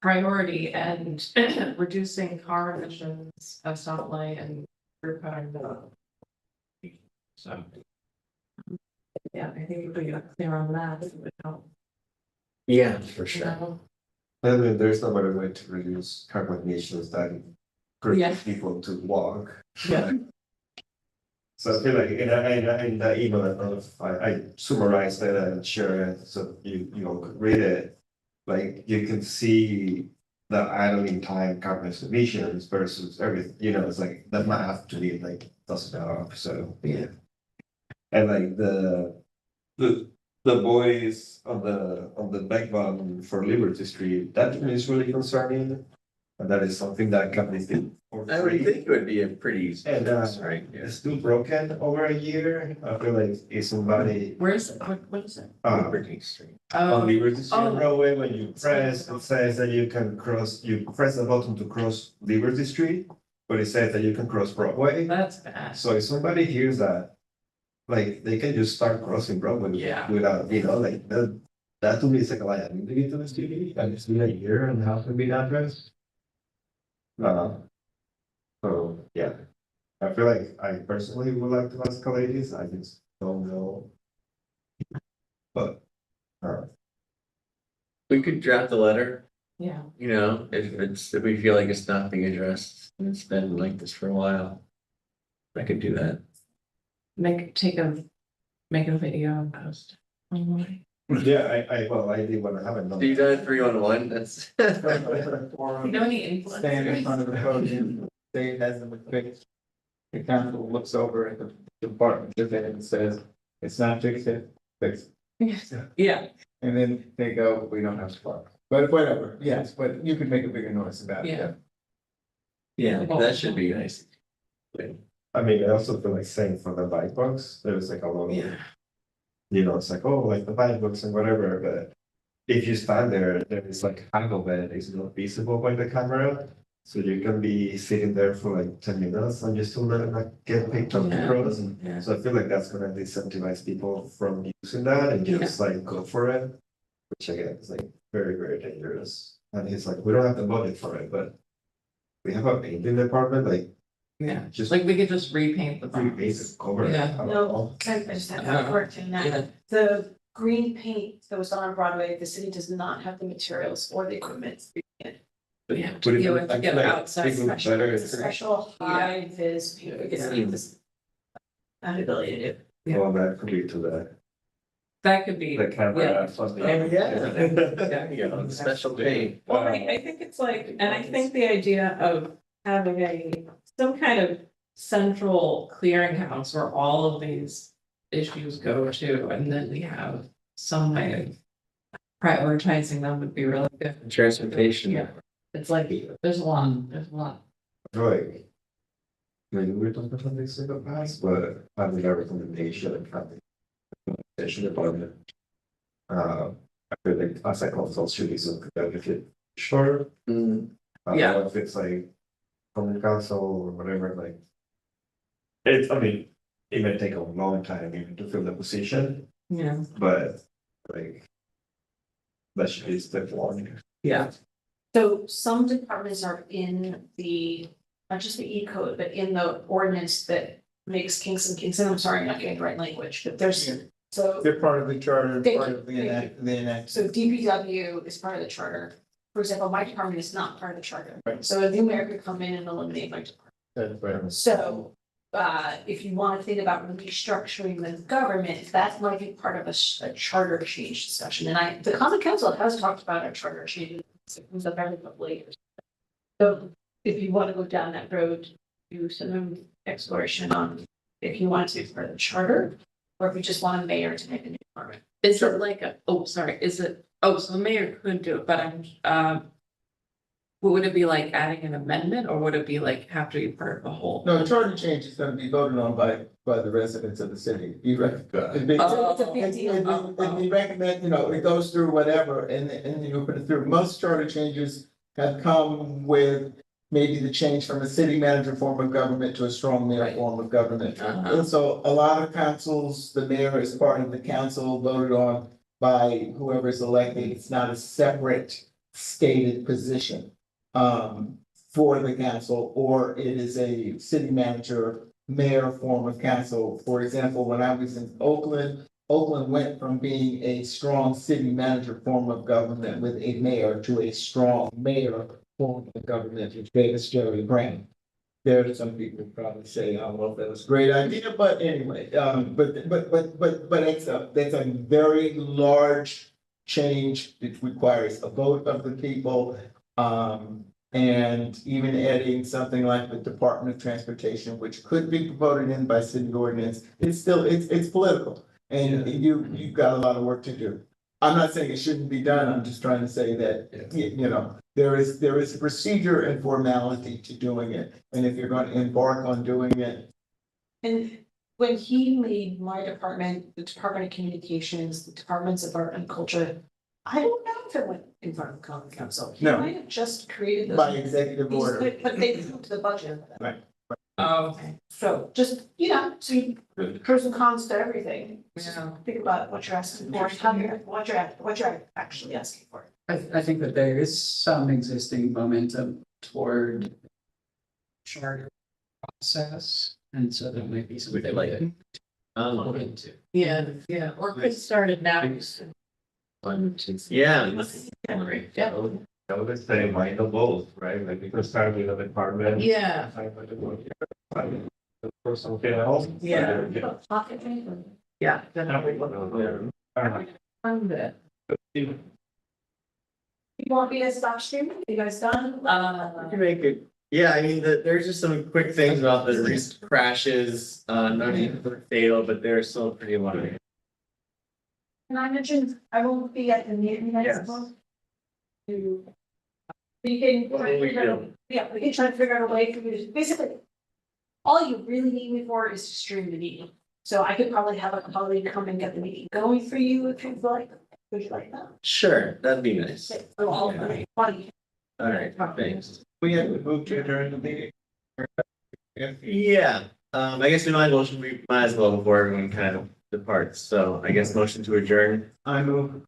Priority and reducing car emissions, a stoplight and curb cutting the. So. Yeah, I think if we got clear on that, it would help. Yeah, for you know? I mean, there's no better way to reduce carbon emissions than Yeah. encourage people to walk. Yeah. So I feel like in the email, I summarized it and share it, so you all could read it. Like, you can see the idling time carbon emissions versus everything, you know, it's like the math to me like doesn't add up, so. Yeah. And like the boys on the backbone for Liberty Street, that to me is really concerning. And that is something that companies do. I would think it would be a pretty. And Right, yeah. it's still broken over a year. I feel like if somebody Where's it, what is it? Liberty Street. on Liberty Street Oh. Roadway, when you press, it says that you can cross, you press the button to cross Liberty Street, but it says that you can cross Broadway. That's bad. So if somebody hears that, like, they can just start crossing Broadway. Yeah. Without, you know, like, that to me is like a liability to the city, and it's been a year and how can be that addressed? So, yeah, I feel like I personally would like to escalate this, I just don't know. But, We could draft a letter, Yeah. you know, if we feel like it's not being addressed, and it's been like this for a while. I could do that. Make a video and post. Online. yeah, I did want to have it. So you done it 3-on-1, that's. You know any Stand in influencers? front of the podium, say it hasn't been fixed. The council looks over at the department and says, it's not fixed yet, fix it. Yeah, And then they go, we don't have spark. But whatever, yes, but you could make a bigger noise about it. Yeah. Yeah, that should be nice. I mean, I also feel like same for the bike box, there's like a lot of, Yeah. you know, it's like, oh, like the bike box and whatever, but. If you stand there, there is like angle that is not visible by the camera. So you can be sitting there for like 10 minutes and you still like get picked up Yeah. across. Yeah. So I feel like that's gonna incentivize people from using that and just like go for it. Which again is like very, very dangerous. And he's like, we don't have the budget for it, but we have a painting department, like Yeah, just like we could just repaint the three box. bases cover. Yeah. No, I just had that work doing Yeah. that. The green paint that was on Broadway, the city does not have the materials or the equipment. to paint it. We have Would to it go look and like- get like outside. it look special- better It's a special high vis paint, because Yeah. it was. I have the ability to do. Yeah. Well, that could be to That could be. the camera. Yeah. from the- There you go, special paint. Well, I think it's like, and I think the idea of having some kind of central clearinghouse where all of these issues go to, and then we have some way of prioritizing them would be really good. Transportation. Yeah. It's like, there's a lot. Like, maybe we're talking about this in the past, but having a recommendation and having a recommendation department. I feel like as a council should be some benefit, sure. I don't know if it's like from the council or whatever, like. It's, I mean, it may take a long time even to fill the position, Yeah. but like. That should be step one. Yeah. So some departments are in the, not just the E code, but in the ordinance that makes Kingston, I'm sorry, I'm not getting the right language, but there's, so. They're part of the charter, Thank part you, of the thank you. enact. So DPW is part of the charter. For example, my department is not part of the charter. Right. So a new mayor could come in and eliminate my department. That's right. So, if you want to think about restructuring the government, that might be part of a charter change discussion. And the common council has talked about a charter change. It comes up every couple of years. So if you want to go down that road, do some exploration on if you want to be part of the charter, or if you just want a mayor to make a new department. Is it like so the mayor could do it, but would it be like adding an amendment, or would it be like have to be part of a whole? No, the charter change is gonna be voted on by the residents of the city. You recommend. It'd be- It's a big deal. it'd be recommend, you know, it goes through whatever and you put it through. Most charter changes have come with maybe the change from a city manager form of government to a strong mayor Right. form of government. Uh-huh. And so a lot of councils, the mayor is part of the council voted on by whoever is elected. It's not a separate stated position for the council, or it is a city manager, mayor form of council. For example, when I was in Oakland, Oakland went from being a strong city manager form of government with a mayor to a strong mayor form of government, which gave us Jerry Brown. There are some people who probably say, I don't know if that was a great idea, but anyway, but that's a very large change. It requires a vote of the people. And even adding something like the Department of Transportation, which could be voted in by city ordinance, it's still, it's political. And you've got a lot of work to do. I'm not saying it shouldn't be done, I'm just trying to say that, you know, there is a procedure and formality to doing it. And if you're going to embark on doing it, And when he made my department, the Department of Communications, the Departments of Art and Culture, I don't know if it went in front of common council. He No. might have just created those. by executive These- order. But they approved the budget. Oh, okay. So just, see pros and cons to everything. Just Yeah. think about what you're asking for, and how you're, what you're actually asking for. I think that there is some existing momentum toward charter process, and so that might be something like that. Look into. Yeah, or could start it now. One, two, three. Yeah. Yeah. I would say mind of both, right? Like we could start with a department. Yeah. For something else. Yeah. Yeah. Yeah. You want me to stop streaming? You guys done? You can make it, yeah, I mean, there's just some quick things about the recent crashes, not even fatal, but they're still pretty alarming. Can I mention, I won't be at the meeting next month. We can, What do we do? yeah, we can try to figure out a way for you to, basically. All you really need me for is to stream the meeting. So I could probably have a colleague come and get the meeting going for you if you'd like. Would you like that? Sure, that'd be nice. Oh, all right, fine. All right, thanks. We have to move to adjourn the meeting. Yeah, I guess we might as well before everyone kind of departs, so I guess motion to adjourn. I move.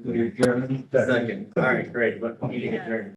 We adjourn. Second, all right, great, but meeting adjourned.